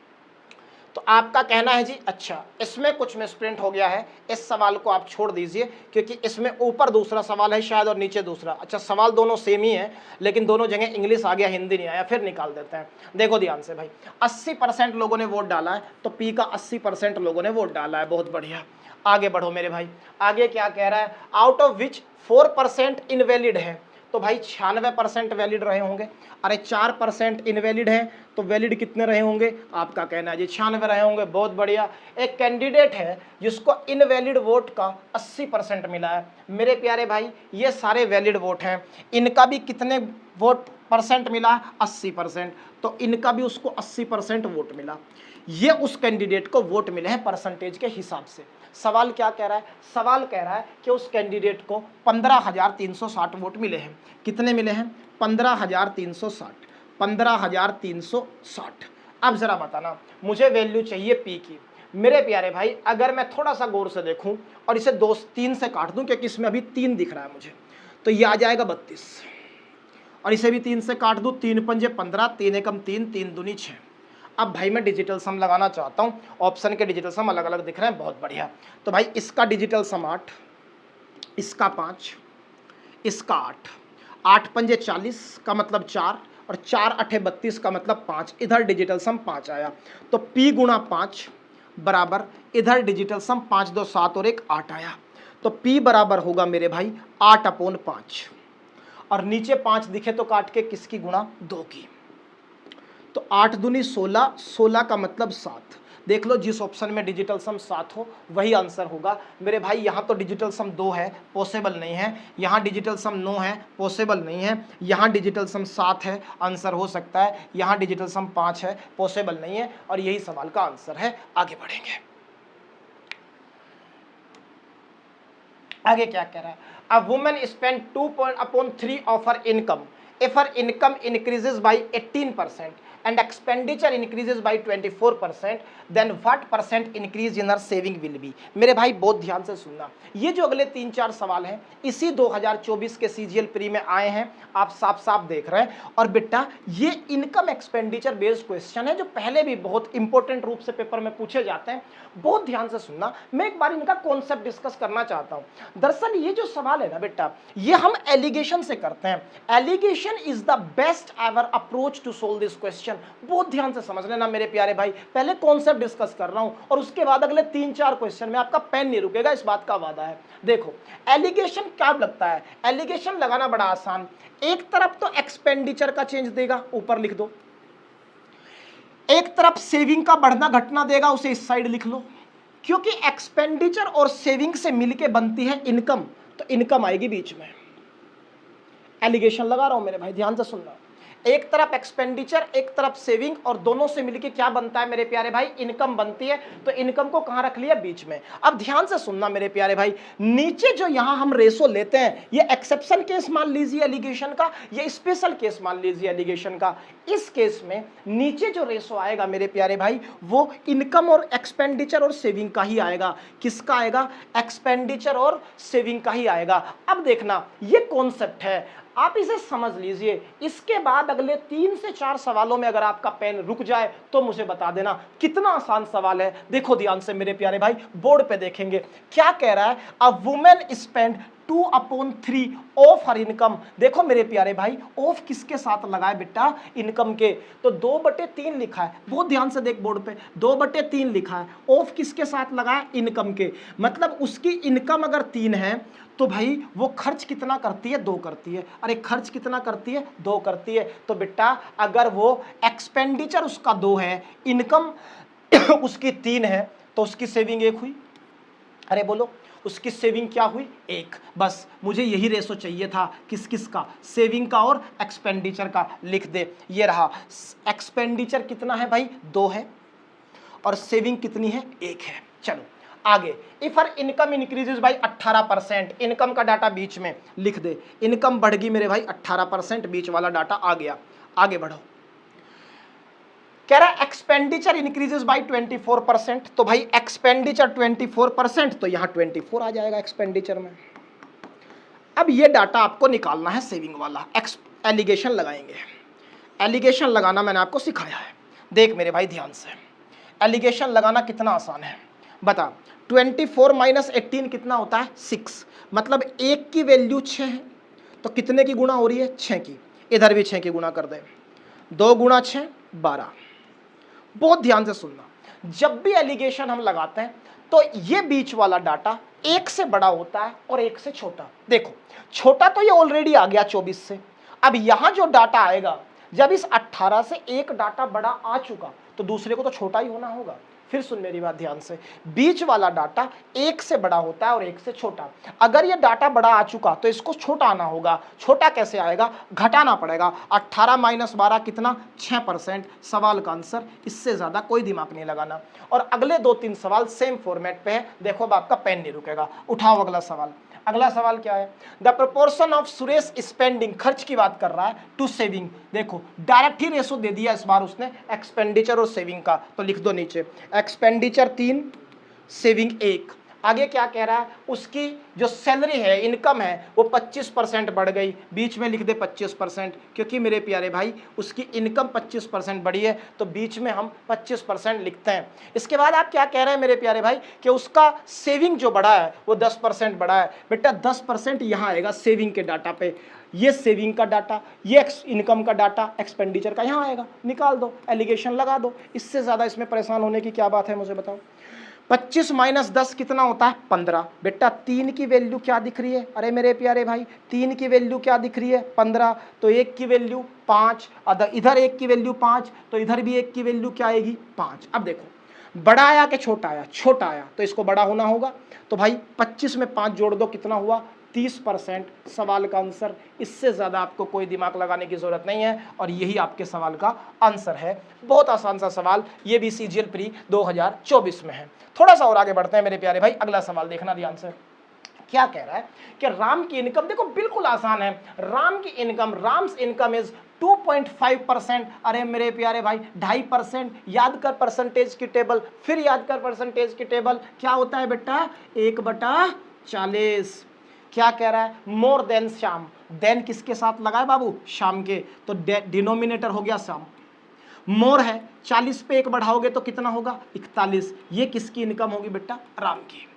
तो आपका कहना है जी अच्छा इसमें कुछ मिसप्रिंट हो गया है, इस सवाल को आप छोड़ दीजिए क्योंकि इसमें ऊपर दूसरा सवाल है शायद और नीचे दूसरा। अच्छा सवाल दोनों सेम ही है लेकिन दोनों जगह इंग्लिश आ गया, हिंदी नहीं आया, फिर निकाल देते हैं। देखो ध्यान से भाई, 80% लोगों ने वोट डाला है तो पी का 80% लोगों ने वोट डाला है। बहुत बढ़िया, आगे बढ़ो मेरे भाई। आगे क्या कह रहा है? आउट ऑफ विच 4% इनवैलिड है। तो भाई 96% वैलिड रहे होंगे। अरे 4% इनवैलिड है तो वैलिड कितने रहे होंगे? आपका कहना है जी 96 रहे होंगे। बहुत बढ़िया। एक कैंडिडेट है जिसको इनवैलिड वोट का 80% मिला है। मेरे प्यारे भाई ये सारे वैलिड वोट हैं, इनका भी कितने वोट परसेंट मिला? 80%। तो इनका भी उसको 80% वोट मिला। ये उस कैंडिडेट को वोट मिले हैं परसेंटेज के हिसाब से। सवाल क्या कह रहा है? सवाल कह रहा है कि उस कैंडिडेट को 15,360 वोट मिले हैं। कितने मिले हैं? 15,360। 15,360। अब जरा बताना, मुझे वैल्यू चाहिए पी की। मेरे प्यारे भाई अगर मैं थोड़ा सा गौर से देखूं और इसे 3 से काट दूं क्योंकि इसमें अभी 3 दिख रहा है मुझे, तो ये आ जाएगा 32 और इसे भी 3 से काट दूं, 3 पंजे 15, 3 एकम 3, 3 दूनी 6। अब भाई मैं डिजिटल सम लगाना चाहता हूं, ऑप्शन के डिजिटल सम अलग अलग दिख रहे हैं। बहुत बढ़िया। तो भाई इसका डिजिटल सम 8, इसका 5, इसका 8, 8 पंजे 40 का मतलब 4 और 4 अठे 32 का मतलब 5। इधर डिजिटल सम 5 आया तो P गुणा 5 बराबर, इधर डिजिटल सम 5 2 7 और 1 8 आया तो P बराबर होगा मेरे भाई 8/5 और नीचे 5 दिखे तो काट के किसकी गुणा? 2 की। तो 8 दूनी 16, 16 का मतलब 7। देख लो जिस ऑप्शन में डिजिटल सम 7 हो वही आंसर होगा। मेरे भाई यहाँ तो डिजिटल सम 2 है, पॉसिबल नहीं है। यहाँ डिजिटल सम 9 है, पॉसिबल नहीं है। यहाँ डिजिटल सम 7 है, आंसर हो सकता है। यहाँ डिजिटल सम 5 है, पॉसिबल नहीं है। और यही सवाल का आंसर है। आगे बढ़ेंगे। आगे क्या कह रहा है, a woman spend 2.3 of her income if her income increases by 18% and expenditure increases by 24%, then what percent increase in her saving will be। मेरे भाई बहुत ध्यान से सुनना, ये जो अगले 3-4 सवाल हैं इसी 2024 के सीजीएल प्री में आए हैं, आप साफ साफ देख रहे हैं। और बेटा ये इनकम एक्सपेंडिचर बेस्ड क्वेश्चन है जो पहले भी बहुत इंपॉर्टेंट रूप से पेपर में पूछे जाते हैं, बहुत ध्यान से सुनना। मैं एक बार इनका कॉन्सेप्ट डिस्कस करना चाहता हूं। दरअसल ये जो सवाल है ना बेटा, ये हम एलिगेशन से करते हैं। Alligation is the best ever approach to solve this question। बहुत ध्यान से समझ लेना मेरे प्यारे भाई, पहले कॉन्सेप्ट डिस्कस कर रहा हूं और उसके बाद अगले 3-4 क्वेश्चन में आपका पेन नहीं रुकेगा, इस बात का वादा है। देखो एलिगेशन क्या लगता है, एलिगेशन लगाना बड़ा आसान। एक तरफ तो एक्सपेंडिचर का चेंज देगा, ऊपर लिख दो, एक तरफ सेविंग का बढ़ना घटना देगा, उसे इस साइड लिख लो। क्योंकि एक्सपेंडिचर और सेविंग से मिलके बनती है इनकम, तो इनकम आएगी बीच में। एलिगेशन लगा रहा हूं मेरे भाई, ध्यान से सुनना। एक तरफ एक्सपेंडिचर, एक तरफ सेविंग, और दोनों से मिलके क्या बनता है मेरे प्यारे भाई, इनकम बनती है। तो इनकम को कहां रख लिया, बीच में। अब ध्यान से सुनना मेरे प्यारे भाई, नीचे जो यहां हम रेशो लेते हैं, ये एक्सेप्शन केस मान लीजिए एलिगेशन का, ये स्पेशल केस मान लीजिए एलिगेशन का। इस केस में नीचे जो रेशो आएगा मेरे प्यारे भाई, वो इनकम और एक्सपेंडिचर और सेविंग का ही आएगा। किसका आएगा, एक्सपेंडिचर और सेविंग का ही आएगा। अब देखना ये कॉन्सेप्ट है, आप इसे समझ लीजिए। इसके बाद अगले 3 से 4 सवालों में अगर आपका पेन रुक जाए तो मुझे बता देना। कितना आसान सवाल है, देखो ध्यान से मेरे प्यारे भाई, बोर्ड पे देखेंगे क्या कह रहा है। A women spend 2/3 of her income. देखो मेरे प्यारे भाई, ऑफ किसके साथ लगाए बेटा, इनकम के। तो 2/3 लिखा है, बहुत ध्यान से देख बोर्ड पे, 2/3 लिखा है। ऑफ किसके साथ लगाया, इनकम के। मतलब उसकी इनकम अगर 3 है तो भाई वो खर्च कितना करती है, 2 करती है। अरे खर्च कितना करती है, 2 करती है। तो बेटा अगर वो एक्सपेंडिचर उसका 2 है, इनकम उसकी 3 है, तो उसकी सेविंग 1 हुई। अरे बोलो, उसकी सेविंग क्या हुई, 1। बस मुझे यही रेशो चाहिए था, किस किस का, सेविंग का और एक्सपेंडिचर का। लिख दे, ये रहा। एक्सपेंडिचर कितना है भाई, 2 है, और सेविंग कितनी है, 1 है। चलो आगे, if her income increases by 18%, income का डाटा बीच में लिख दे। इनकम बढ़ गई मेरे भाई 18%, बीच वाला डाटा आ गया। आगे बढ़ो, कह रहा है एक्सपेंडिचर इंक्रीजेस बाई 24%। तो भाई एक्सपेंडिचर 24%, तो यहां 24 आ जाएगा एक्सपेंडिचर में। अब ये डाटा आपको निकालना है सेविंग वाला। एलिगेशन लगाएंगे, एलिगेशन लगाना मैंने आपको सिखाया है। देख मेरे भाई ध्यान से, एलिगेशन लगाना कितना आसान है बता। 24 माइनस 18 कितना होता है, 6। मतलब 1 की वैल्यू 6 है, तो कितने की गुणा हो रही है, 6 की। इधर भी 6 की गुणा कर दे, 2 गुणा 6 12। बहुत ध्यान से सुनना, जब भी एलिगेशन हम लगाते हैं तो ये बीच वाला डाटा 1 से बड़ा होता है और 1 से छोटा। देखो छोटा तो ये ऑलरेडी आ गया 24 से। अब यहां जो डाटा आएगा, जब इस 18 से एक डाटा बड़ा आ चुका तो दूसरे को तो छोटा ही होना होगा। फिर सुन मेरी बात ध्यान से, बीच वाला डाटा 1 से बड़ा होता है और 1 से छोटा। अगर ये डाटा बड़ा आ चुका तो इसको छोटा आना होगा। छोटा कैसे आएगा, घटाना पड़ेगा। 18 माइनस 12 कितना, 6%। सवाल का आंसर, इससे ज्यादा कोई दिमाग नहीं लगाना। और अगले 2-3 सवाल सेम फॉर्मेट पे है। देखो अब आपका पेन नहीं रुकेगा, उठाओ अगला सवाल। अगला सवाल क्या है, the proportion of Suresh spending, खर्च की बात कर रहा है, टू सेविंग। देखो डायरेक्ट ही रेशो दे दिया इस बार उसने एक्सपेंडिचर और सेविंग का, तो लिख दो नीचे एक्सपेंडिचर 3, सेविंग 1। आगे क्या कह रहा है, उसकी जो सैलरी है, इनकम है, वो 25% बढ़ गई। बीच में लिख दे 25%, क्योंकि मेरे प्यारे भाई उसकी इनकम 25% बढ़ी है, तो बीच में हम 25% लिखते हैं। इसके बाद आप क्या कह रहे हैं मेरे प्यारे भाई, कि उसका सेविंग जो बढ़ा है वो 10% बढ़ा है। बेटा 10% यहाँ आएगा सेविंग के डाटा पे। ये सेविंग का डाटा, ये इनकम का डाटा, एक्सपेंडिचर का यहाँ आएगा। निकाल दो, एलिगेशन लगा दो। इससे ज़्यादा इसमें परेशान होने की क्या बात है, मुझे बताओ। 25 माइनस 10 कितना होता है, 15। बेटा 3 की वैल्यू क्या दिख रही है, अरे मेरे प्यारे भाई 3 की वैल्यू क्या दिख रही है, 15। तो 1 की वैल्यू 5, इधर 1 की वैल्यू 5, तो इधर भी 1 की वैल्यू क्या आएगी, 5। अब देखो बड़ा आया कि छोटा आया, छोटा आया तो इसको बड़ा होना होगा। तो भाई 25 में 5 जोड़ दो, कितना हुआ, 30%। सवाल का आंसर, इससे ज़्यादा आपको कोई दिमाग लगाने की ज़रूरत नहीं है, और यही आपके सवाल का आंसर है। बहुत आसान सा सवाल, ये भी सीजीएल प्री 2024 में है। थोड़ा सा और आगे बढ़ते हैं मेरे प्यारे भाई, अगला सवाल देखना ध्यान से। क्या कह रहा है कि राम की इनकम, देखो बिल्कुल आसान है, राम की इनकम, राम्स इनकम इज 2.5%। अरे मेरे प्यारे भाई 2.5%, याद कर परसेंटेज की टेबल, फिर याद कर परसेंटेज की टेबल, क्या होता है बेटा 1/40। क्या कह रहा है, मोर देन शाम, देन किसके साथ लगाए बाबू, शाम के, तो डिनोमिनेटर हो गया शाम, मोर है 40 पे 1 बढ़ाओगे तो कितना होगा 41, ये किसकी इनकम होगी बेटा, राम की।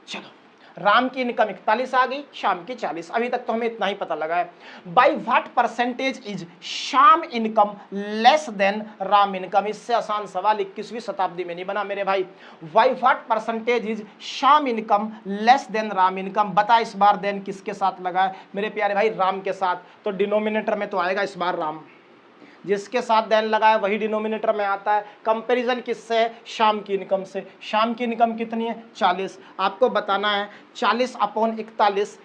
चलो राम की इनकम 41 आ गई, शाम की 40, अभी तक तो हमें इतना ही पता लगा है। बाई व्हाट परसेंटेज इज शाम income less than Ram income, इससे आसान सवाल 21वीं शताब्दी में नहीं बना मेरे भाई। बाई व्हाट परसेंटेज इज शाम income less than Ram income, बता इस बार देन किसके साथ लगा है मेरे प्यारे भाई, राम के साथ, तो डिनोमिनेटर में तो आएगा इस बार राम, जिसके साथ देन लगा है वही डिनोमिनेटर में आता है। कंपैरिजन किससे है, शाम की इनकम से। शाम की इनकम कितनी है 40, आपको बताना है 40/41,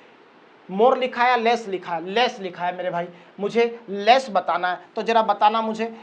मोर लिखा है लेस लिखा है, लेस लिखा है मेरे भाई, मुझे लेस बताना है, तो जरा बताना मुझे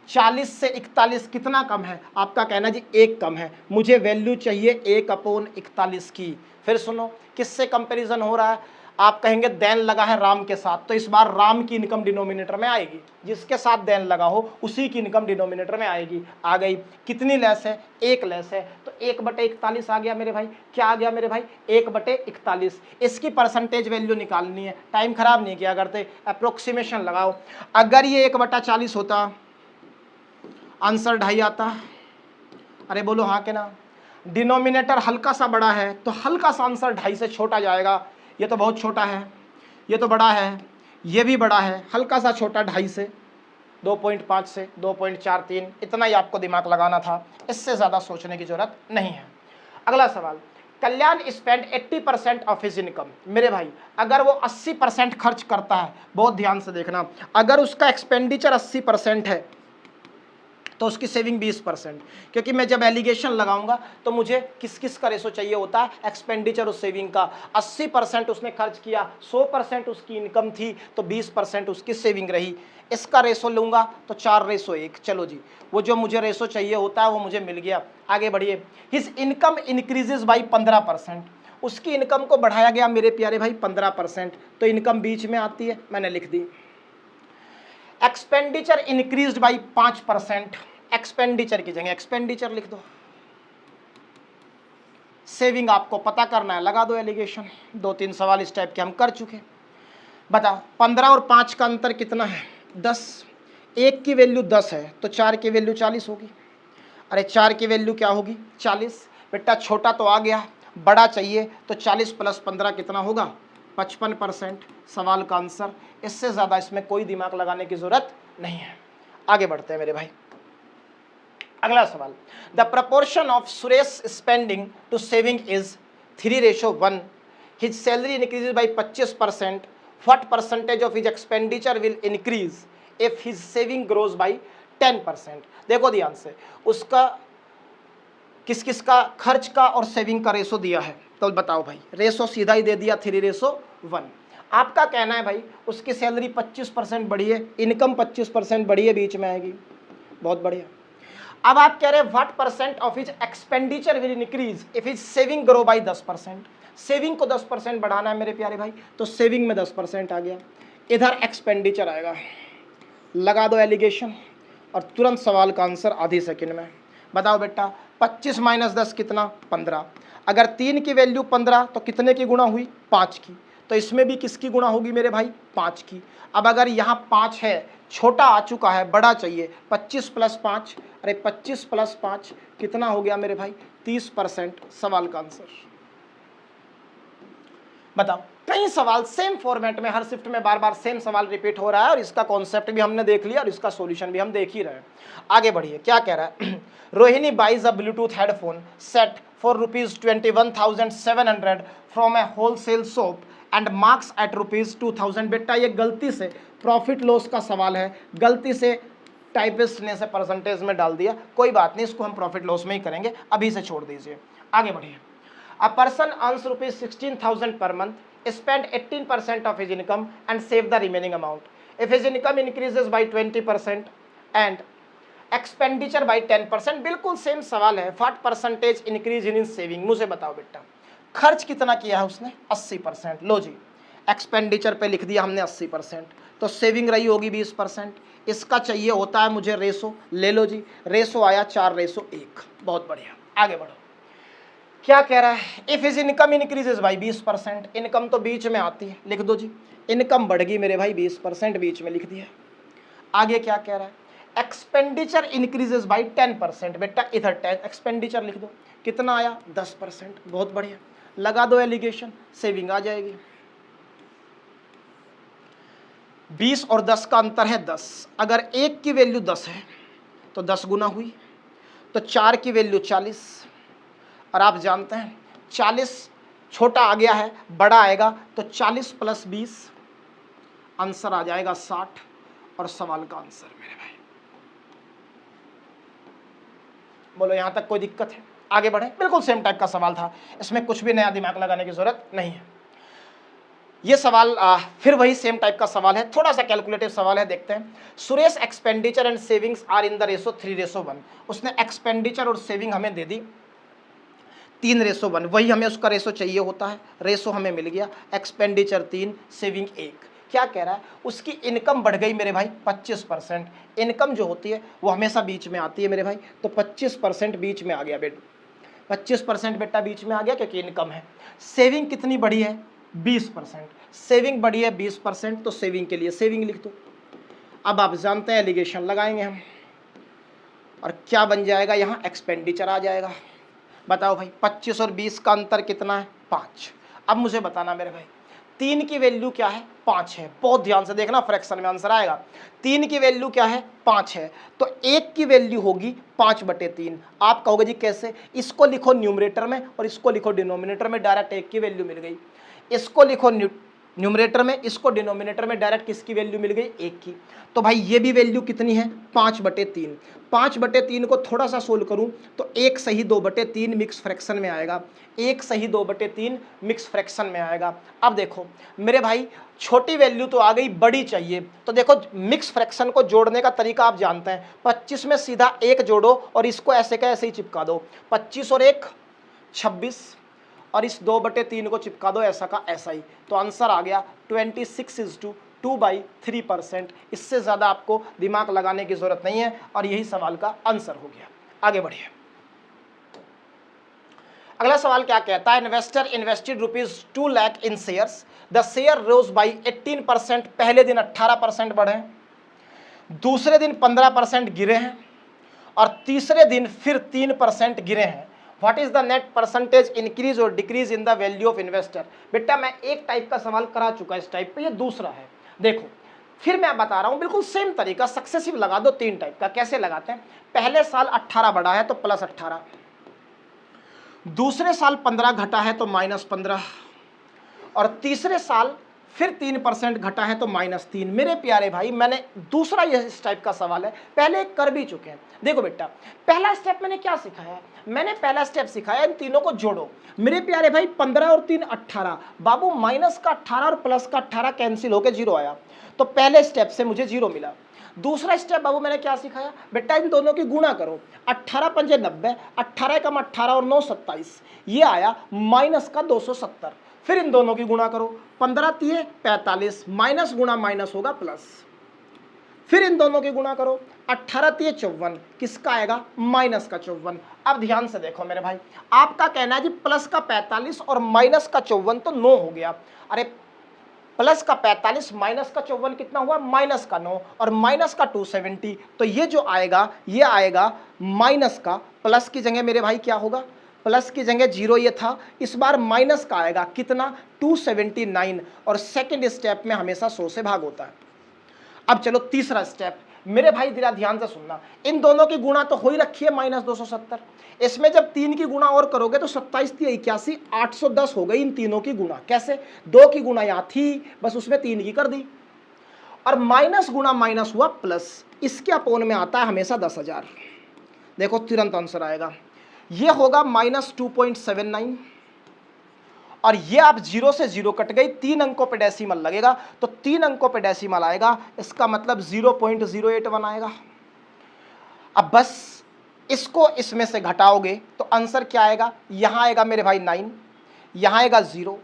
40 से 41 कितना कम है, आपका कहना जी 1 कम है, मुझे वैल्यू चाहिए 1/41 की। फिर सुनो किससे कंपैरिजन हो रहा है, आप कहेंगे देन लगा है राम के साथ, तो इस बार राम की इनकम डिनोमिनेटर में आएगी, जिसके साथ देन लगा हो उसी की इनकम डिनोमिनेटर में आएगी। आ गई, कितनी लेस है, 1 लेस है, तो 1/41 आ गया मेरे भाई, क्या आ गया मेरे भाई 1/41। इसकी परसेंटेज वैल्यू निकालनी है, टाइम खराब नहीं किया करते, अप्रोक्सीमेशन लगाओ। अगर ये 1/40 होता, आंसर 2.5 आता, अरे बोलो हाँ के ना, डिनोमिनेटर हल्का सा बड़ा है तो हल्का सा आंसर 2.5 से छोटा जाएगा, ये तो बहुत छोटा है, ये तो बड़ा है, ये भी बड़ा है, हल्का सा छोटा 2.5 से, 2.5 से 2.43, इतना ही आपको दिमाग लगाना था, इससे ज़्यादा सोचने की जरूरत नहीं है। अगला सवाल, कल्याण स्पेंड 80% ऑफ हिज इनकम, मेरे भाई अगर वो 80% खर्च करता है, बहुत ध्यान से देखना, अगर उसका एक्सपेंडिचर 80% है तो उसकी सेविंग 20%, क्योंकि मैं जब एलिगेशन लगाऊंगा तो मुझे किस किस का रेशो चाहिए होता है, एक्सपेंडिचर और सेविंग का। 80% उसने खर्च किया, 100% उसकी इनकम थी, तो 20% उसकी सेविंग रही, इसका रेशो लूंगा तो 4:1। चलो जी, वो जो मुझे रेशो चाहिए होता है वो मुझे मिल गया। आगे बढ़िए, हिज इनकम इंक्रीजेज बाई 15%, उसकी इनकम को बढ़ाया गया मेरे प्यारे भाई 15%, तो इनकम बीच में आती है, मैंने लिख दी। एक्सपेंडिचर इंक्रीज्ड बाई 5%, एक्सपेंडिचर की जगह एक्सपेंडिचर लिख दो। सेविंग आपको पता करना है, लगा दो एलिगेशन। 2-3 सवाल इस टाइप के हम कर चुके। बताओ 15 और 5 का अंतर कितना है, 10, 1 की वैल्यू 10 है तो 4 की वैल्यू 40 होगी। अरे 4 की वैल्यू क्या होगी 40, बेटा छोटा तो आ गया, बड़ा चाहिए, तो 40 + 15 कितना होगा 55%, सवाल का आंसर। इससे ज़्यादा इसमें कोई दिमाग लगाने की ज़रूरत नहीं है। आगे बढ़ते हैं मेरे भाई। अगला सवाल, the proportion of Suresh spending to saving is 3:1, his salary increase by 25%, what percentage of his expenditure will increase if his saving grows by 10%। देखो ध्यान से, उसका किस किस का खर्च का और सेविंग का रेशो दिया है, तो बताओ भाई, रेशो सीधा ही दे दिया 3:1। आपका कहना है भाई उसकी सैलरी 25% बढ़ी है, इनकम 25% बढ़ी है, बीच में आएगी, बहुत बढ़िया। अब आप कह रहे हैं what percent of his expenditure will increase if his saving grow by 10%, saving को 10% बढ़ाना है मेरे प्यारे भाई, तो सेविंग में 10% आ गया, इधर एक्सपेंडिचर आएगा, लगा दो एलिगेशन और तुरंत सवाल का आंसर आधी सेकंड में। बताओ बेटा 25 - 10 कितना 15, अगर 3 की वैल्यू 15 तो कितने की गुणा हुई 5 की, तो इसमें भी किसकी गुणा होगी मेरे भाई 5 की। अब अगर यहाँ 5 है, छोटा आ चुका है, बड़ा चाहिए, 25 + 5, अरे 25 + 5 कितना हो गया मेरे भाई 30%, सवाल का आंसर। बताओ, कई सवाल सेम फॉर्मेट में, हर शिफ्ट में बार बार सेम सवाल रिपीट हो रहा है, और इसका कॉन्सेप्ट भी हमने देख लिया और इसका सॉल्यूशन भी हम देख ही रहे हैं। आगे बढ़िए, क्या कह रहा है Rohini buys a Bluetooth headphone set for ₹21,700 from a wholesale shop and marks at ₹2,000। बेटा ये गलती से प्रॉफिट लॉस का सवाल है, गलती से टाइपिस्ट ने से परसेंटेज में डाल दिया, कोई बात नहीं, इसको हम प्रॉफिट लॉस में ही करेंगे, अभी से छोड़ दीजिए। आगे बढ़िए, a person earns ₹16,000 per month, spend 18% of his income and save the remaining amount. If his income increases by 20% and expenditure by 10%, बिल्कुल सेम सवाल है, what percentage increase in saving, मुझे बताओ बेटा। खर्च कितना किया है उसने 80%। लो जी, एक्सपेंडिचर पे लिख दिया हमने 80%, तो सेविंग रही होगी 20%। इसका चाहिए होता है मुझे रेशो, ले लो जी, रेशो आया 4:1। बहुत बढ़िया, आगे बढ़ो। क्या कह रहा है, इफ इज इनकम इंक्रीजेज भाई 20%, इनकम तो बीच में आती है, लिख दो जी, इनकम बढ़ गई मेरे भाई 20%, बीच में लिख दिया। आगे क्या कह रहा है, एक्सपेंडिचर इंक्रीजेज बाई 10%, बेटा इधर 10 एक्सपेंडिचर लिख दो, कितना आया 10%। बहुत बढ़िया, लगा दो एलिगेशन, सेविंग आ जाएगी। 20 और 10 का अंतर है 10, अगर 1 की वैल्यू 10 है तो 10 गुना हुई, तो 4 की वैल्यू 40, और आप जानते हैं 40 छोटा आ गया है, बड़ा आएगा तो 40 + 20, आंसर आ जाएगा 60, और सवाल का आंसर मेरे भाई। बोलो यहां तक कोई दिक्कत है? आगे बढ़े, बिल्कुल सेम टाइप का सवाल था, इसमें कुछ भी नया दिमाग लगाने की जरूरत नहीं है। ये सवाल फिर वही सेम टाइप का सवाल है, थोड़ा सा कैलकुलेटिव सवाल है, देखते हैं। Suresh expenditure and savings are in the ratio 3:1। उसने एक्सपेंडिचर और सेविंग हमें दे दी 3:1, वही हमें उसका रेशो चाहिए होता है, रेशो हमें मिल गया, एक्सपेंडिचर 3, सेविंग 1। क्या कह रहा है, उसकी इनकम बढ़ गई मेरे भाई 25%। इनकम जो होती है वो हमेशा बीच में आती है मेरे भाई, तो 25% बीच में आ गया बेटा, 25% बेटा बीच में आ गया क्योंकि इनकम है। सेविंग कितनी बढ़ी है 20%, सेविंग बढ़ी है 20%, तो सेविंग के लिए सेविंग लिख दो। अब आप जानते हैं एलिगेशन लगाएंगे हम, और क्या बन जाएगा यहाँ, एक्सपेंडिचर आ जाएगा। बताओ भाई 25 और 20 का अंतर कितना है 5। अब मुझे बताना मेरे भाई 3 की वैल्यू क्या है 5 है, बहुत ध्यान से देखना, फ्रैक्शन में आंसर आएगा। 3 की वैल्यू क्या है 5 है, तो 1 की वैल्यू होगी 5/3। आप कहोगे जी कैसे, इसको लिखो न्यूमरेटर में और इसको लिखो डिनोमिनेटर में, डायरेक्ट 1 की वैल्यू मिल गई। इसको लिखो न्यूमरेटर में, इसको डिनोमिनेटर में, डायरेक्ट किसकी वैल्यू मिल गई 1 की। तो भाई ये भी वैल्यू कितनी है 5/3। 5/3 को थोड़ा सा सोल्व करूं तो 1 सही 2/3 मिक्स फ्रैक्शन में आएगा, 1 सही 2/3 मिक्स फ्रैक्शन में आएगा। अब देखो मेरे भाई छोटी वैल्यू तो आ गई, बड़ी चाहिए, तो देखो मिक्स फ्रैक्शन को जोड़ने का तरीका आप जानते हैं, 25 में सीधा 1 जोड़ो और इसको ऐसे का ऐसे ही चिपका दो, 25 और 1 26, और इस 2/3 को चिपका दो ऐसा का ऐसा ही, तो आंसर आ गया 26:2/3%। इससे ज़्यादा आपको दिमाग लगाने की ज़रूरत नहीं है, और यही सवाल का आंसर हो गया। आगे बढ़िए, अगला सवाल क्या कहता है, investor invested ₹2 lakh in shares, the share rose by 18%। पहले दिन 18% बढ़े, दूसरे दिन 15% गिरे हैं, और तीसरे दिन फिर 3% गिरे हैं। What is the net percentage increase or decrease in the value of investor. बेटा मैं एक टाइप का सवाल करा चुका इस टाइप पे, ये दूसरा है। देखो फिर मैं बता रहा हूं, बिल्कुल सेम तरीका, सक्सेसिव लगा दो 3 टाइप का। कैसे लगाते हैं, पहले साल 18 बढ़ा है तो +18, दूसरे साल 15 घटा है तो -15, और तीसरे साल फिर 3% घटा है तो -3। मेरे प्यारे भाई मैंने दूसरा यह इस टाइप का सवाल है, पहले कर भी चुके हैं। देखो बेटा पहला स्टेप मैंने क्या सिखाया, मैंने पहला स्टेप सिखाया इन तीनों को जोड़ो। मेरे प्यारे भाई 15 और 3 18, बाबू माइनस का 18 और प्लस का 18 कैंसिल होकर 0 आया, तो पहले स्टेप से मुझे 0 मिला। दूसरा स्टेप बाबू मैंने क्या सिखाया, बेटा इन दोनों की गुणा करो, 18 × 5 = 90, 18 कम 18 और 9 27, ये आया माइनस का 270। फिर इन दोनों की गुणा करो, 15 × 3 = 45, माइनस गुणा माइनस होगा प्लस। फिर इन दोनों की गुणा करो, 18 × 3 = 54, किसका आएगा माइनस का 54। अब ध्यान से देखो मेरे भाई, आपका कहना है जी प्लस का 45 और माइनस का 54 तो 9 हो गया। अरे प्लस का 45 माइनस का 54 कितना हुआ माइनस का 9, और माइनस का 270, तो ये जो आएगा ये आएगा माइनस का, प्लस की जगह मेरे भाई क्या होगा, प्लस की जगह 0 ये था, इस बार माइनस का आएगा कितना 279, और सेकंड स्टेप में हमेशा 100 से भाग होता है। अब चलो तीसरा स्टेप, मेरे भाई जरा ध्यान से सुनना, इन दोनों की गुणा तो हो ही रखी है -270, इसमें जब 3 की गुणा और करोगे तो 27 × 3 = 81, 810 हो गई इन तीनों की गुणा। कैसे, 2 की गुणा यहाँ थी बस उसमें 3 की कर दी, और माइनस गुणा माइनस हुआ प्लस, इसके अपोन में आता है हमेशा 10,000। देखो तुरंत आंसर आएगा, ये होगा -2.79, और ये आप 0 से 0 कट गई, 3 अंकों पे डेसिमल लगेगा, तो 3 अंकों पे डेसिमल आएगा, इसका मतलब 0.081 आएगा। अब बस इसको इसमें से घटाओगे तो आंसर क्या आएगा, यहां आएगा मेरे भाई 9, यहाँ आएगा 0,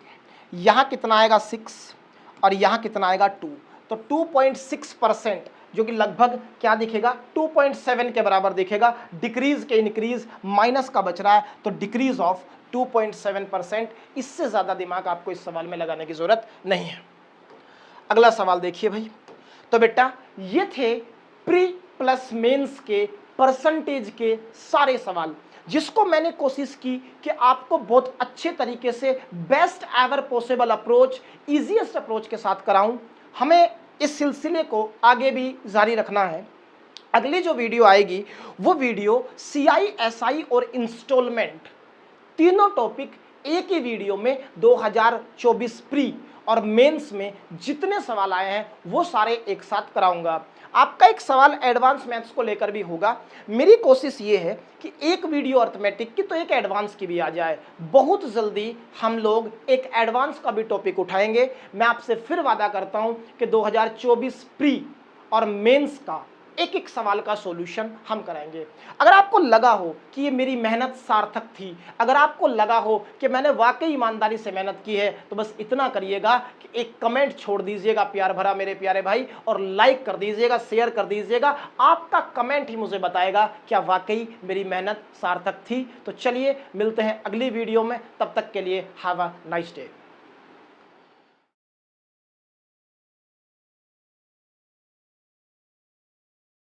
यहाँ कितना आएगा 6 और यहाँ कितना आएगा 2। तो 2.6% जो कि लगभग क्या दिखेगा 2.7 के बराबर दिखेगा। डिक्रीज के इंक्रीज माइनस का बच रहा है, तो डिक्रीज ऑफ 2.7%। इससे ज़्यादा दिमाग आपको इस सवाल में लगाने की ज़रूरत नहीं है। अगला सवाल देखिए भाई। तो बेटा ये थे प्री प्लस मेंस के परसेंटेज के सारे सवाल, जिसको मैंने कोशिश की कि आपको बहुत अच्छे तरीके से best ever possible approach, easiest approach के साथ कराऊं। हमें इस सिलसिले को आगे भी जारी रखना है। अगली जो वीडियो आएगी वो वीडियो CISI और इंस्टॉलमेंट तीनों टॉपिक एक ही वीडियो में 2024 प्री और मेंस में जितने सवाल आए हैं वो सारे एक साथ कराऊंगा। आपका एक सवाल एडवांस मैथ्स को लेकर भी होगा। मेरी कोशिश ये है कि एक वीडियो अर्थमेटिक की तो एक एडवांस की भी आ जाए। बहुत जल्दी हम लोग एक एडवांस का भी टॉपिक उठाएंगे। मैं आपसे फिर वादा करता हूं कि 2024 प्री और मेंस का एक एक सवाल का सॉल्यूशन हम कराएंगे। अगर आपको लगा हो कि ये मेरी मेहनत सार्थक थी, अगर आपको लगा हो कि मैंने वाकई ईमानदारी से मेहनत की है, तो बस इतना करिएगा कि एक कमेंट छोड़ दीजिएगा प्यार भरा मेरे प्यारे भाई, और लाइक कर दीजिएगा, शेयर कर दीजिएगा। आपका कमेंट ही मुझे बताएगा क्या वाकई मेरी मेहनत सार्थक थी। तो चलिए मिलते हैं अगली वीडियो में, तब तक के लिए हैव अ नाइस डे।